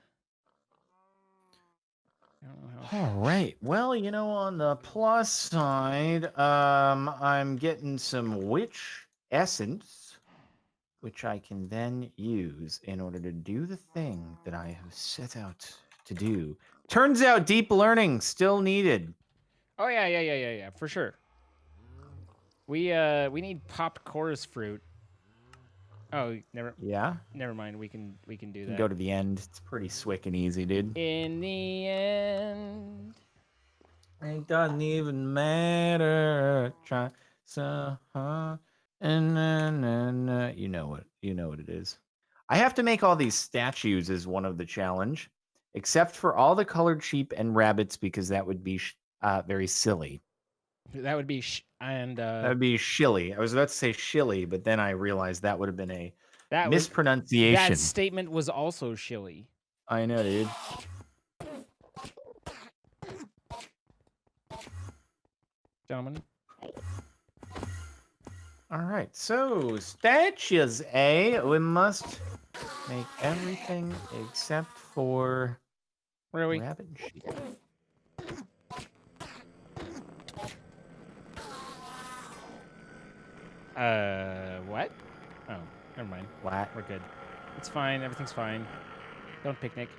S2: I don't know how.
S1: All right. Well, you know, on the plus side, I'm getting some witch essence, which I can then use in order to do the thing that I have set out to do. Turns out deep learning still needed.
S2: Oh yeah, for sure. We need popped chorus fruit. Oh, never mind. We can do that.
S1: Go to the end. It's pretty swick and easy, dude.
S2: In the end,
S1: it doesn't even matter. Try and you know what it is. I have to make all these statues as one of the challenge, except for all the colored sheep and rabbits because that would be very silly.
S2: That would be
S1: that would be shilly. I was about to say shilly, but then I realized that would have been a mispronunciation.
S2: That statement was also shilly.
S1: I know, dude.
S2: Gentlemen.
S1: All right. So statues, eh? We must make everything except for
S2: Really?
S1: rabbit and sheep.
S2: What? Oh, never mind.
S1: What?
S2: We're good. It's fine. Everything's fine. Don't picnic.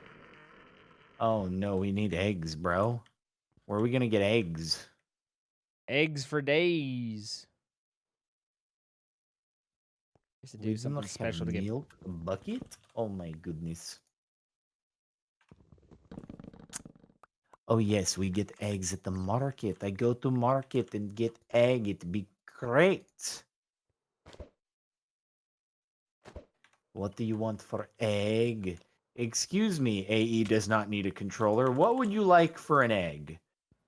S1: Oh no, we need eggs, bro. Where are we gonna get eggs?
S2: Eggs for days. Used to
S1: We
S2: do
S1: do not
S2: something
S1: have
S2: special to get.
S1: milk bucket. Oh my goodness. Oh yes, we get eggs at the market. I go to market and get egg. It'd be great. What do you want for egg? Excuse me, AE does not need a controller. What would you like for an egg?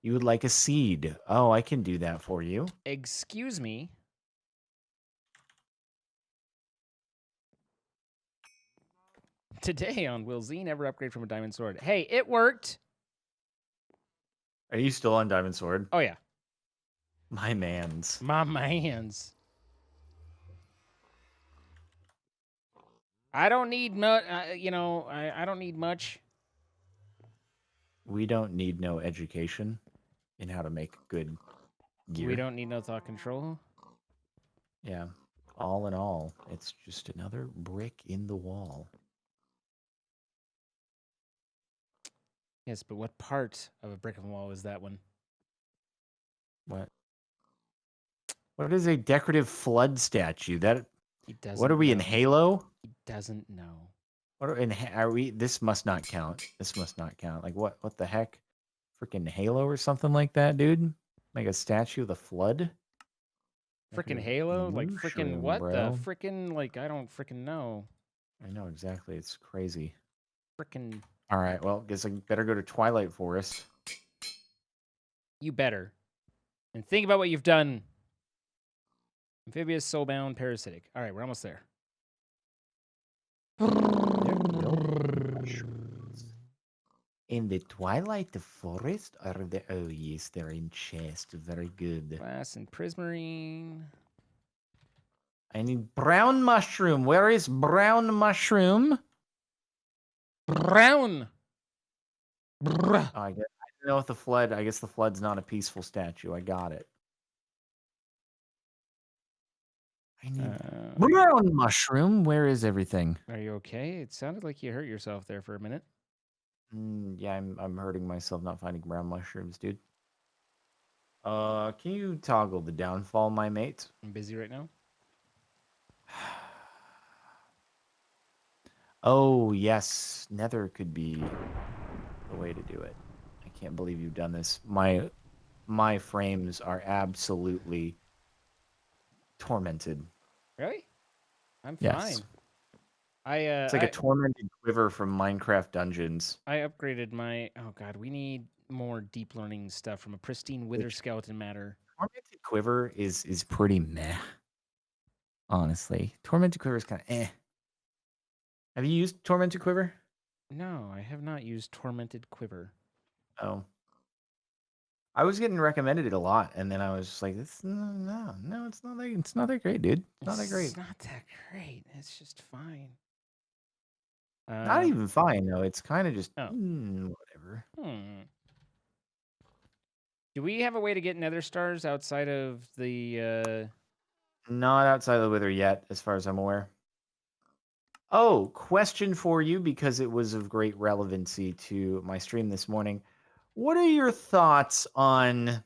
S1: You would like a seed. Oh, I can do that for you.
S2: Excuse me. Today on Will Z never upgrade from a diamond sword? Hey, it worked.
S1: Are you still on Diamond Sword?
S2: Oh yeah,
S1: My man's.
S2: my hands. I don't need much. I don't need much.
S1: We don't need no education in how to make good gear.
S2: We don't need no thought control.
S1: Yeah. All in all, it's just another brick in the wall.
S2: Yes, but what part of a brick and wall is that one?
S1: What? What is a decorative flood statue? That
S2: He doesn't.
S1: what are we in
S2: know.
S1: Halo?
S2: He doesn't know.
S1: What are we? This must not count. This must not count. Like what? What the heck? Freaking Halo or something like that, dude. Like a statue of the flood.
S2: Frickin'
S1: Decorative
S2: Halo? Like frickin'
S1: mushroom,
S2: what?
S1: bro.
S2: The frickin' like I don't frickin' know.
S1: I know exactly. It's crazy.
S2: Frickin'
S1: All right. Well, guess I better go to Twilight Forest.
S2: you better. And think about what you've done. Amphibious, soulbound, parasitic. All right, we're almost there.
S1: In the Twilight Forest are the oh yes, they're in chest. Very good.
S2: Glass and prismarine.
S1: I need brown mushroom. Where is brown mushroom?
S2: Brown.
S1: Oh, I didn't know if the flood. I guess the flood's not a peaceful statue. I got it. I need brown mushroom. Where is everything?
S2: Are you okay? It sounded like you hurt yourself there for a minute.
S1: Yeah, I'm hurting myself not finding brown mushrooms, dude. Can you toggle the downfall, my mate?
S2: I'm busy right now.
S1: Oh yes, Nether could be the way to do it. I can't believe you've done this. My frames are absolutely tormented.
S2: Really? I'm
S1: Yes.
S2: fine.
S1: It's like a tormented quiver from Minecraft Dungeons.
S2: I upgraded my. Oh god, we need more deep learning stuff from a pristine wither skeleton matter.
S1: Tormented quiver is pretty meh. Honestly, tormented quiver is kind of eh. Have you used tormented quiver?
S2: No, I have not used tormented quiver.
S1: Oh. I was getting recommended it a lot, and then I was just like, "This no, it's not that great, dude. It's not that great.
S2: It's not that great. It's just fine.
S1: Not even fine though. It's kind of just whatever."
S2: Do we have a way to get nether stars outside of the?
S1: Not outside of the wither yet, as far as I'm aware. Oh, question for you because it was of great relevancy to my stream this morning. What are your thoughts on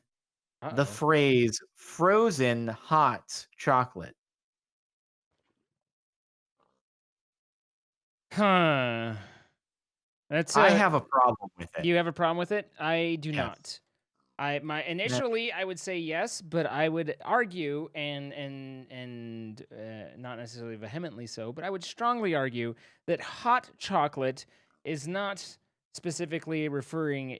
S1: the phrase frozen hot chocolate?
S2: Huh.
S1: I have a problem with it.
S2: You have a problem with it? I do
S1: Yes.
S2: not. Initially I would say yes, but I would argue and not necessarily vehemently so, but I would strongly argue that hot chocolate is not specifically referring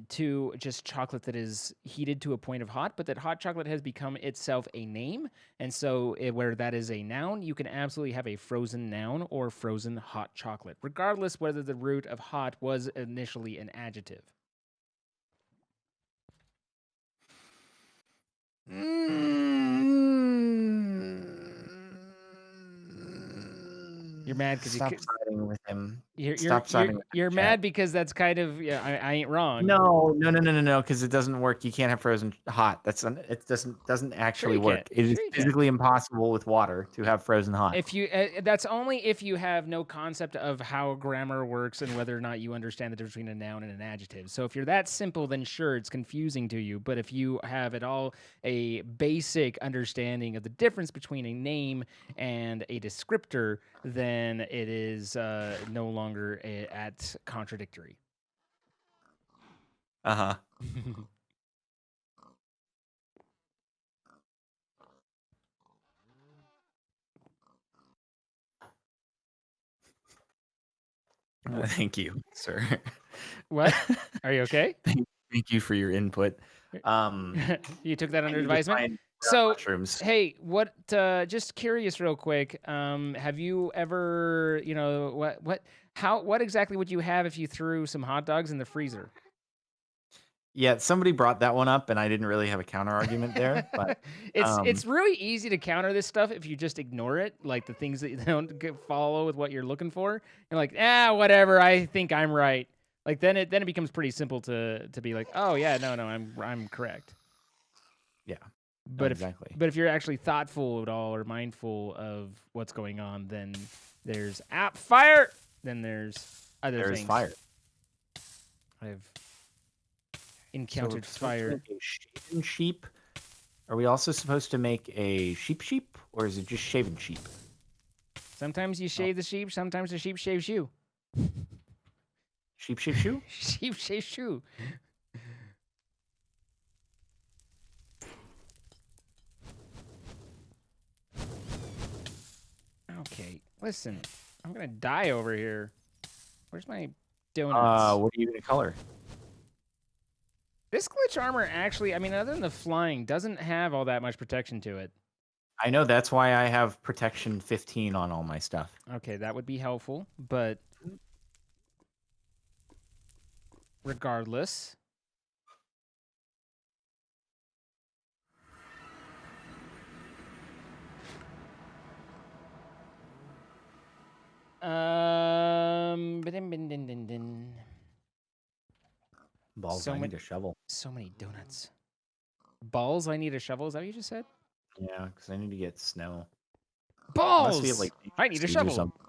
S2: to just chocolate that is heated to a point of hot, but that hot chocolate has become itself a name. And so where that is a noun, you can absolutely have a frozen noun or frozen hot chocolate, regardless whether the root of hot was initially an adjective. You're mad because
S1: Stop siding with him.
S2: you're
S1: Stop siding with
S2: you're
S1: him,
S2: mad
S1: chat.
S2: because that's kind of I ain't wrong.
S1: No, because it doesn't work. You can't have frozen hot. It doesn't
S2: Sure
S1: actually
S2: you
S1: work.
S2: can.
S1: It is
S2: Sure you can.
S1: physically impossible with water to have frozen hot.
S2: If you that's only if you have no concept of how grammar works and whether or not you understand the difference between a noun and an adjective. So if you're that simple, then sure, it's confusing to you. But if you have at all a basic understanding of the difference between a name and a descriptor, then it is no longer at contradictory.
S1: Uh-huh. Thank you, sir.
S2: What? Are you okay?
S1: Thank you for your input.
S2: You took that
S1: I
S2: under
S1: need to
S2: advisement.
S1: find
S2: So,
S1: mushrooms.
S2: hey, what? Just curious, real quick. Have you ever, what exactly would you have if you threw some hot dogs in the freezer?
S1: Yeah, somebody brought that one up, and I didn't really have a counter argument there, but
S2: It's really easy to counter this stuff if you just ignore it, like the things that you don't follow with what you're looking for. You're like, whatever. I think I'm right. Like then it becomes pretty simple to be like, oh yeah, no, I'm correct.
S1: yeah,
S2: But
S1: exactly.
S2: if you're actually thoughtful at all or mindful of what's going on, then there's fire. Then there's other
S1: There's
S2: things.
S1: fire.
S2: I've encountered fire.
S1: A shaven sheep. Are we also supposed to make a sheep, or is it just shaven sheep?
S2: Sometimes you shave the sheep. Sometimes the sheep shaves you.
S1: Sheep shave shoe?
S2: Sheep shave shoe. Okay, listen. I'm gonna die over here. Where's my donuts?
S1: What are you gonna color?
S2: This glitch armor actually, I mean, other than the flying, doesn't have all that much protection to it.
S1: I know, that's why I have protection 15 on all my stuff.
S2: Okay, that would be helpful, but regardless.
S1: Balls, I need a shovel.
S2: So many donuts. Balls, I need a shovel. Is that what you just said?
S1: Yeah, because I need to get snow.
S2: Balls! I need a
S1: seeds or
S2: shovel.
S1: something.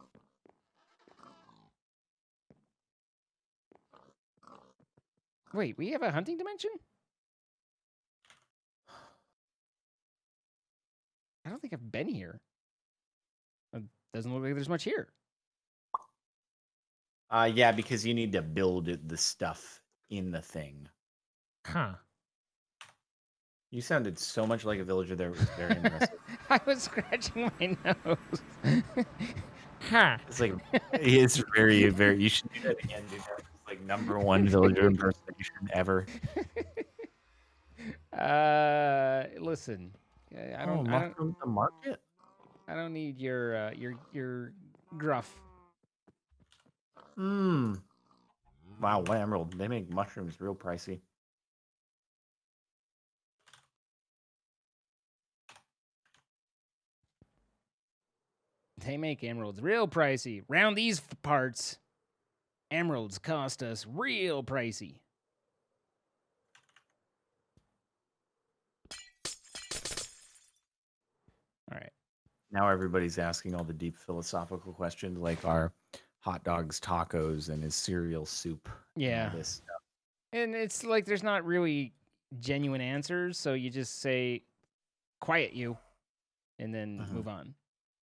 S2: Wait, we have a hunting dimension? I don't think I've been here. It doesn't look like there's much here.
S1: Yeah, because you need to build the stuff in the thing.
S2: Huh.
S1: You sounded so much like a villager there. It was very impressive.
S2: I was scratching my nose. Huh.
S1: It's like, it's very, very, you should do that again, dude. That's like #1 villager impersonation ever.
S2: Listen. I
S1: don't the market.
S2: I don't need your gruff.
S1: Wow, what emerald? They make mushrooms real pricey.
S2: They make emeralds real pricey. Round these parts, emeralds cost us real pricey. All right.
S1: Now everybody's asking all the deep philosophical questions, like are hot dogs tacos and is cereal soup?
S2: Yeah.
S1: And all this stuff.
S2: And it's like there's not really genuine answers, so you just say, "Quiet you," and then move on.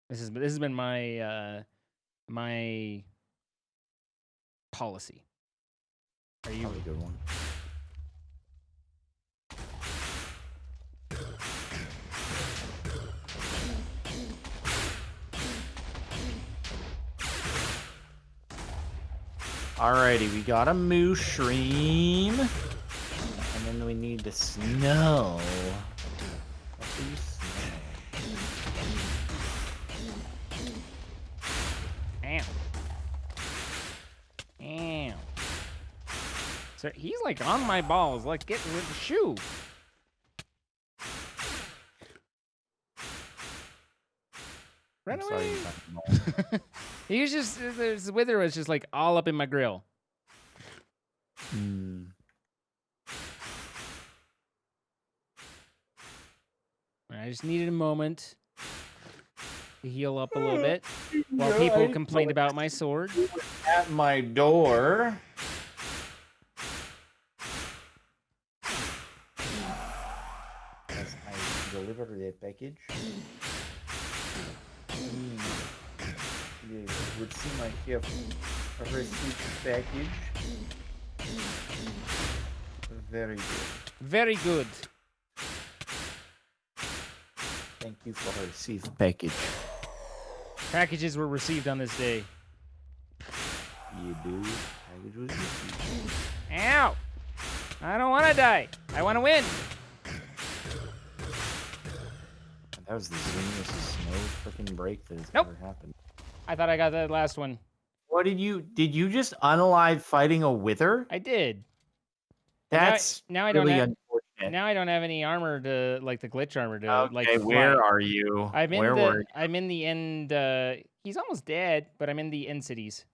S2: This has been my my policy. Are you
S1: Probably a good one? Alrighty, we got a mushroom. And then we need the snow.
S2: Ow. Ow. So he's like on my balls, like getting with the shoe. Run away. He was just this wither was just like all up in my grill.
S1: Hmm.
S2: I just needed a moment to heal up a little bit while
S1: Yeah,
S2: people complained about my sword.
S1: At my door. As I deliver the package. You would seem like you have received the package. Very good.
S2: Very good.
S1: Thank you for receiving package.
S2: Packages were received on this day.
S1: You do. Package was received.
S2: Ow! I don't want to die. I want to win.
S1: That was the zoomiest snow freaking break that has
S2: Nope.
S1: ever happened.
S2: I thought I got the last one.
S1: What did you just unalive fighting a wither?
S2: I did.
S1: That's
S2: now I
S1: really
S2: don't have,
S1: unfortunate.
S2: now I don't have any armor to like the glitch armor to
S1: Okay,
S2: like
S1: where
S2: fly.
S1: are you?
S2: I'm in
S1: Where
S2: the
S1: were you?
S2: I'm in the end he's almost dead, but I'm in the end cities.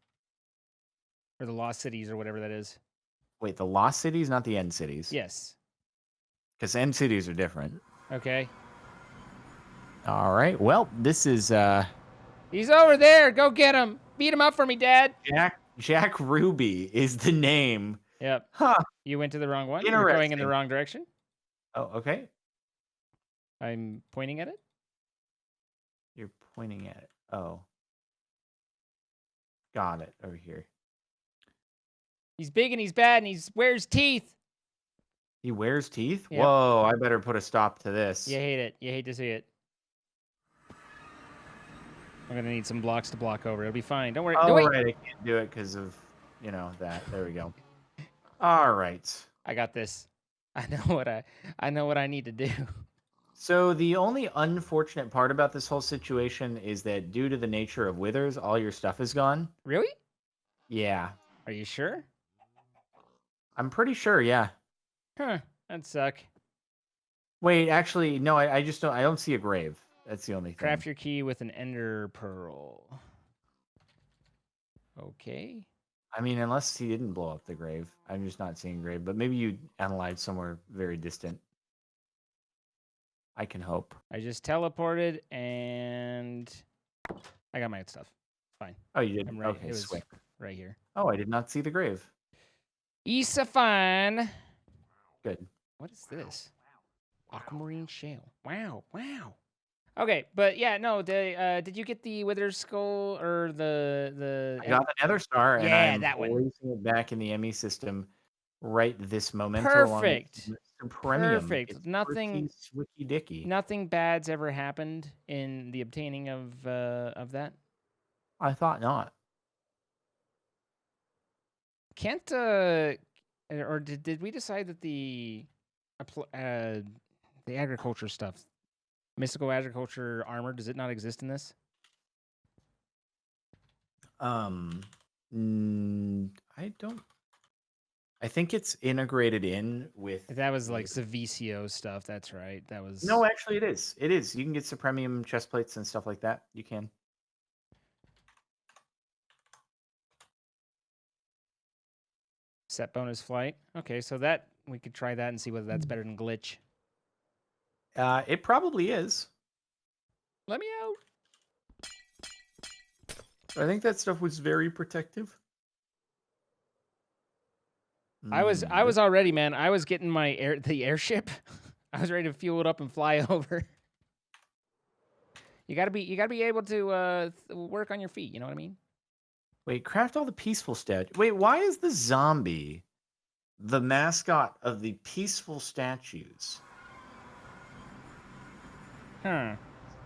S2: Or the lost cities or whatever that is.
S1: Wait, the lost cities, not the end cities.
S2: Yes.
S1: Because end cities are different.
S2: Okay.
S1: All right. Well, this is
S2: He's over there. Go get him. Beat him up for me, Dad.
S1: Jack Ruby is the name.
S2: Yep.
S1: Huh.
S2: You went to the wrong one. You're going in the
S1: Interesting.
S2: wrong direction.
S1: Oh, okay.
S2: I'm pointing at it.
S1: You're pointing at it. Oh. Got it. Over here.
S2: He's big and he's bad and he wears teeth.
S1: He wears teeth?
S2: Yep.
S1: Whoa, I better put a stop to this.
S2: You hate it. You hate to see it. I'm gonna need some blocks to block over. It'll be fine. Don't worry.
S1: Oh,
S2: No, wait.
S1: right. I can't do it because of, that. There we go. All right.
S2: I got this. I know what I need to do.
S1: So the only unfortunate part about this whole situation is that due to the nature of withers, all your stuff is gone.
S2: Really?
S1: Yeah.
S2: Are you sure?
S1: I'm pretty sure, yeah.
S2: Huh. That'd suck.
S1: Wait, actually, no, I don't see a grave. That's the only thing.
S2: Craft your key with an ender pearl. Okay.
S1: I mean, unless he didn't blow up the grave. I'm just not seeing grave, but maybe you analyzed somewhere very distant. I can hope.
S2: I just teleported and I got my stuff. Fine.
S1: Oh, you did?
S2: I'm right.
S1: Okay,
S2: It was
S1: sweet.
S2: right here.
S1: Oh, I did not see the grave.
S2: Isa fine.
S1: Good.
S2: What is this? Aquamarine shale. Wow. Wow. Okay, but yeah, no. Did you get the wither skull or the?
S1: I got the Nether Star, and
S2: Yeah,
S1: I'm
S2: that one.
S1: placing it back in the ME system right this moment.
S2: Perfect.
S1: Premium.
S2: Perfect.
S1: It's
S2: Nothing.
S1: Swicky dicky.
S2: Nothing bad's ever happened in the obtaining of that.
S1: I thought not.
S2: Can't or did we decide that the agriculture stuff, mystical agriculture armor, does it not exist in this?
S1: I don't. I think it's integrated in with.
S2: That was like Savicio stuff. That's right. That was.
S1: No, actually, it is. It is. You can get some premium chest plates and stuff like that. You can.
S2: Set bonus flight. Okay, so that we could try that and see whether that's better than glitch.
S1: It probably is.
S2: Let me out.
S1: I think that stuff was very protective.
S2: I was already, man. I was getting the airship. I was ready to fuel it up and fly over. You gotta be able to work on your feet. You know what I mean?
S1: Wait, craft all the peaceful statues. Wait, why is the zombie the mascot of the peaceful statues?
S2: Huh.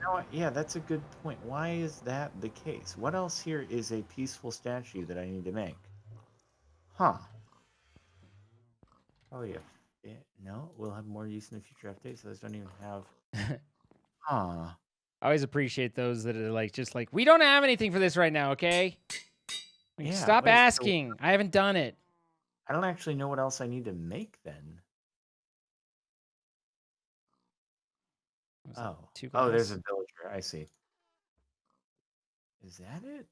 S1: No, yeah, that's a good point. Why is that the case? What else here is a peaceful statue that I need to make? Huh. Oh, yeah. No, we'll have more use in the future updates. Those don't even have... Huh.
S2: I always appreciate those that are like, just like, we don't have anything for this right now, okay? Like,
S1: Yeah,
S2: stop
S1: wait, so-
S2: asking. I haven't done it.
S1: I don't actually know what else I need to make then.
S2: Was it
S1: Oh.
S2: two
S1: Oh, there's
S2: glass?
S1: a villager. I see. Is that it?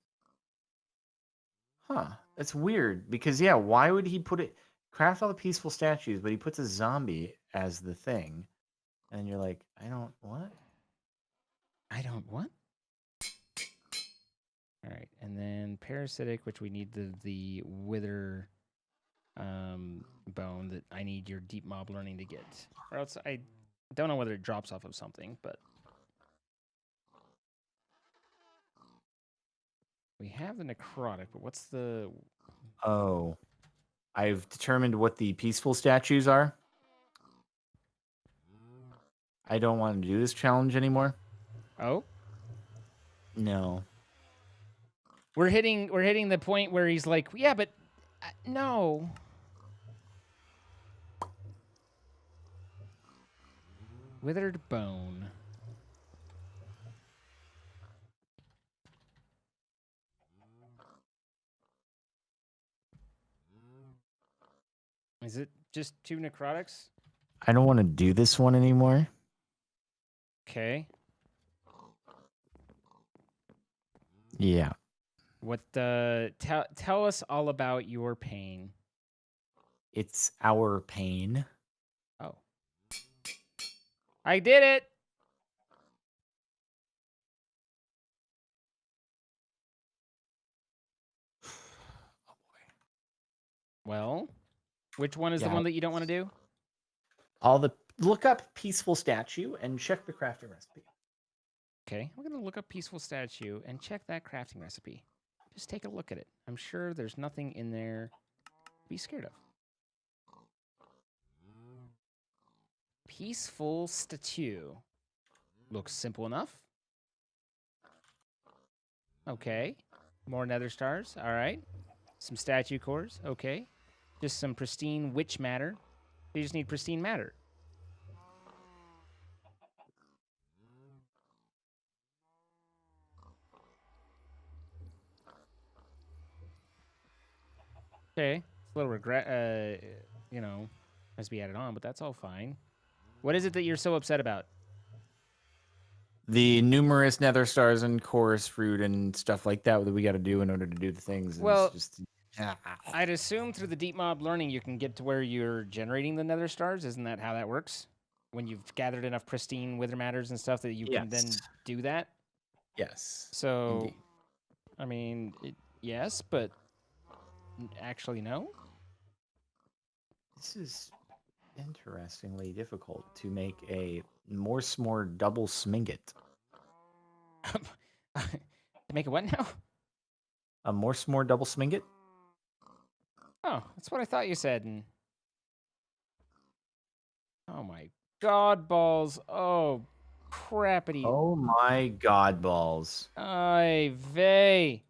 S1: Huh. That's weird because yeah, why would he put it craft all the peaceful statues, but he puts a zombie as the thing, and you're like, I don't what?
S2: I don't what? All right, and then parasitic, which we need the wither bone that I need your deep mob learning to get, or else I don't know whether it drops off of something, but we have the necrotic. But what's the?
S1: Oh, I've determined what the peaceful statues are. I don't want to do this challenge anymore.
S2: Oh,
S1: No.
S2: we're hitting the point where he's like, yeah, but no. Withered bone. Is it just 2 necrotics?
S1: I don't want to do this one anymore.
S2: Okay.
S1: Yeah.
S2: What tell us all about your pain.
S1: It's our pain.
S2: Oh. I did it.
S1: Oh boy.
S2: Well, which one is the
S1: Yeah.
S2: one that you don't want to do?
S1: Look up peaceful statue and check the crafting recipe.
S2: Okay, I'm gonna look up peaceful statue and check that crafting recipe. Just take a look at it. I'm sure there's nothing in there to be scared of. Peaceful statue. Looks simple enough. Okay. More nether stars. All right. Some statue cores. Okay. Just some pristine witch matter. You just need pristine matter. Okay. It's a little regret, you know, has to be added on, but that's all fine. What is it that you're so upset about?
S1: The numerous nether stars and chorus fruit and stuff like that we got to do in order to do the things.
S2: Well,
S1: it's just
S2: I'd assume through the deep mob learning you can get to where you're generating the nether stars. Isn't that how that works? When you've gathered enough pristine wither matters and stuff that you can then do that?
S1: Yes.
S2: So,
S1: Indeed.
S2: I mean, yes, but actually no.
S1: This is interestingly difficult to make a Morsemore double sminget.
S2: To make a what now?
S1: A Morsemore double sminget?
S2: Oh, that's what I thought you said. And oh my god, balls! Oh, crappity!
S1: Oh my god, balls!
S2: Ay vey!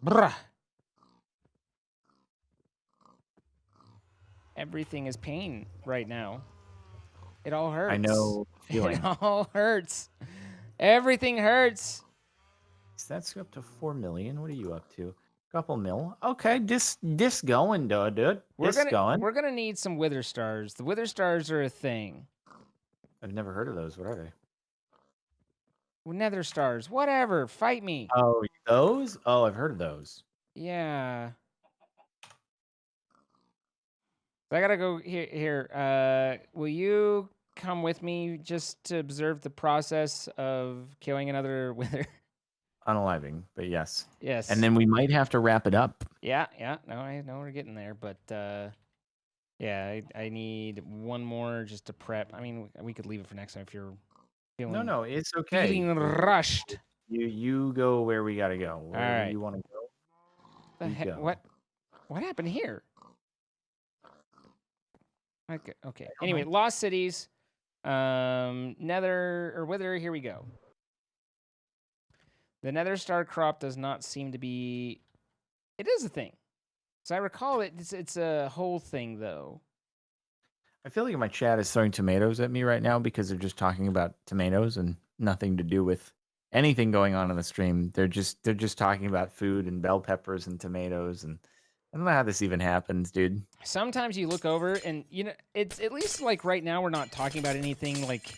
S2: Bruh. Everything is pain right now. It all hurts.
S1: I know.
S2: It all hurts. Everything hurts.
S1: That's up to 4 million. What are you up to? Couple mil. Okay, this going, dude.
S2: We're gonna need some wither stars. The wither stars are a thing.
S1: I've never heard of those. What are they?
S2: Nether stars, whatever. Fight me.
S1: Oh, those? Oh, I've heard of those.
S2: Yeah. I gotta go here. Will you come with me just to observe the process of killing another wither?
S1: Unaliving, but yes.
S2: Yes.
S1: And then we might have to wrap it up.
S2: Yeah. No, I know we're getting there, but yeah, I need one more just to prep. I mean, we could leave it for next time if you're feeling.
S1: No, it's okay.
S2: Feeling rushed.
S1: You go where we gotta go. Where you want to go?
S2: The heck?
S1: Go.
S2: What happened here? Okay. Anyway, Lost Cities, Nether or Wither. Here we go. The Nether Star crop does not seem to be. It is a thing. As I recall, it's a whole thing though.
S1: I feel like my chat is throwing tomatoes at me right now because they're just talking about tomatoes and nothing to do with anything going on in the stream. They're just talking about food and bell peppers and tomatoes, and I don't know how this even happens, dude.
S2: Sometimes you look over and it's at least like right now we're not talking about anything like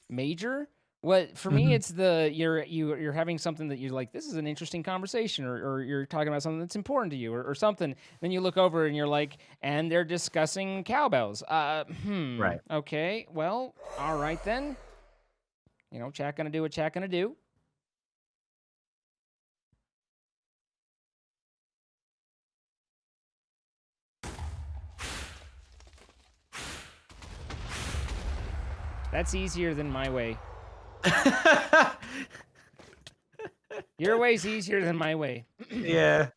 S2: major. What for me,
S1: Mhm.
S2: it's you're having something that you're like, this is an interesting conversation, or you're talking about something that's important to you, or something. Then you look over and you're like, and they're discussing cowbells.
S1: Right.
S2: Okay, well, all right then. Chat gonna do what chat gonna do. That's easier than my way. Your way's easier than my way.
S1: Yeah.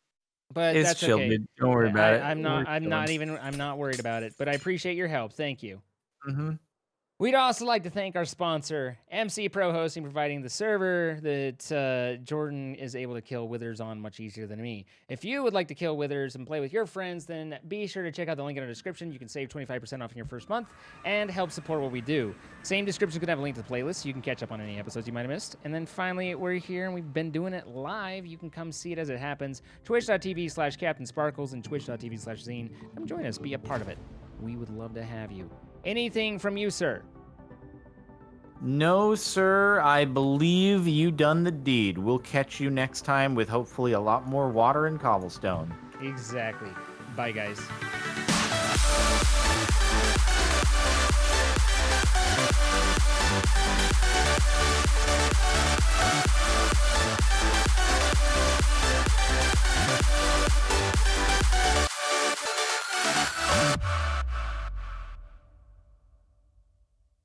S2: But
S1: It's
S2: that's
S1: chill,
S2: okay.
S1: dude. Don't worry about it. We're
S2: I'm
S1: chilling.
S2: not even I'm not worried about it. But I appreciate your help. Thank you.
S1: Mhm.
S2: We'd also like to thank our sponsor, MC Pro Hosting, providing the server that Jordan is able to kill withers on much easier than me. If you would like to kill withers and play with your friends, then be sure to check out the link in our description. You can save 25% off in your first month and help support what we do. Same description could have a link to the playlist so you can catch up on any episodes you might have missed. And then finally, we're here and we've been doing it live. You can come see it as it happens. Twitch.tv/CaptainSparklez and Twitch.tv/Zine. Come join us. Be a part of it. We would love to have you. Anything from you, sir?
S1: No, sir. I believe you done the deed. We'll catch you next time with hopefully a lot more water and cobblestone.
S2: Exactly. Bye, guys.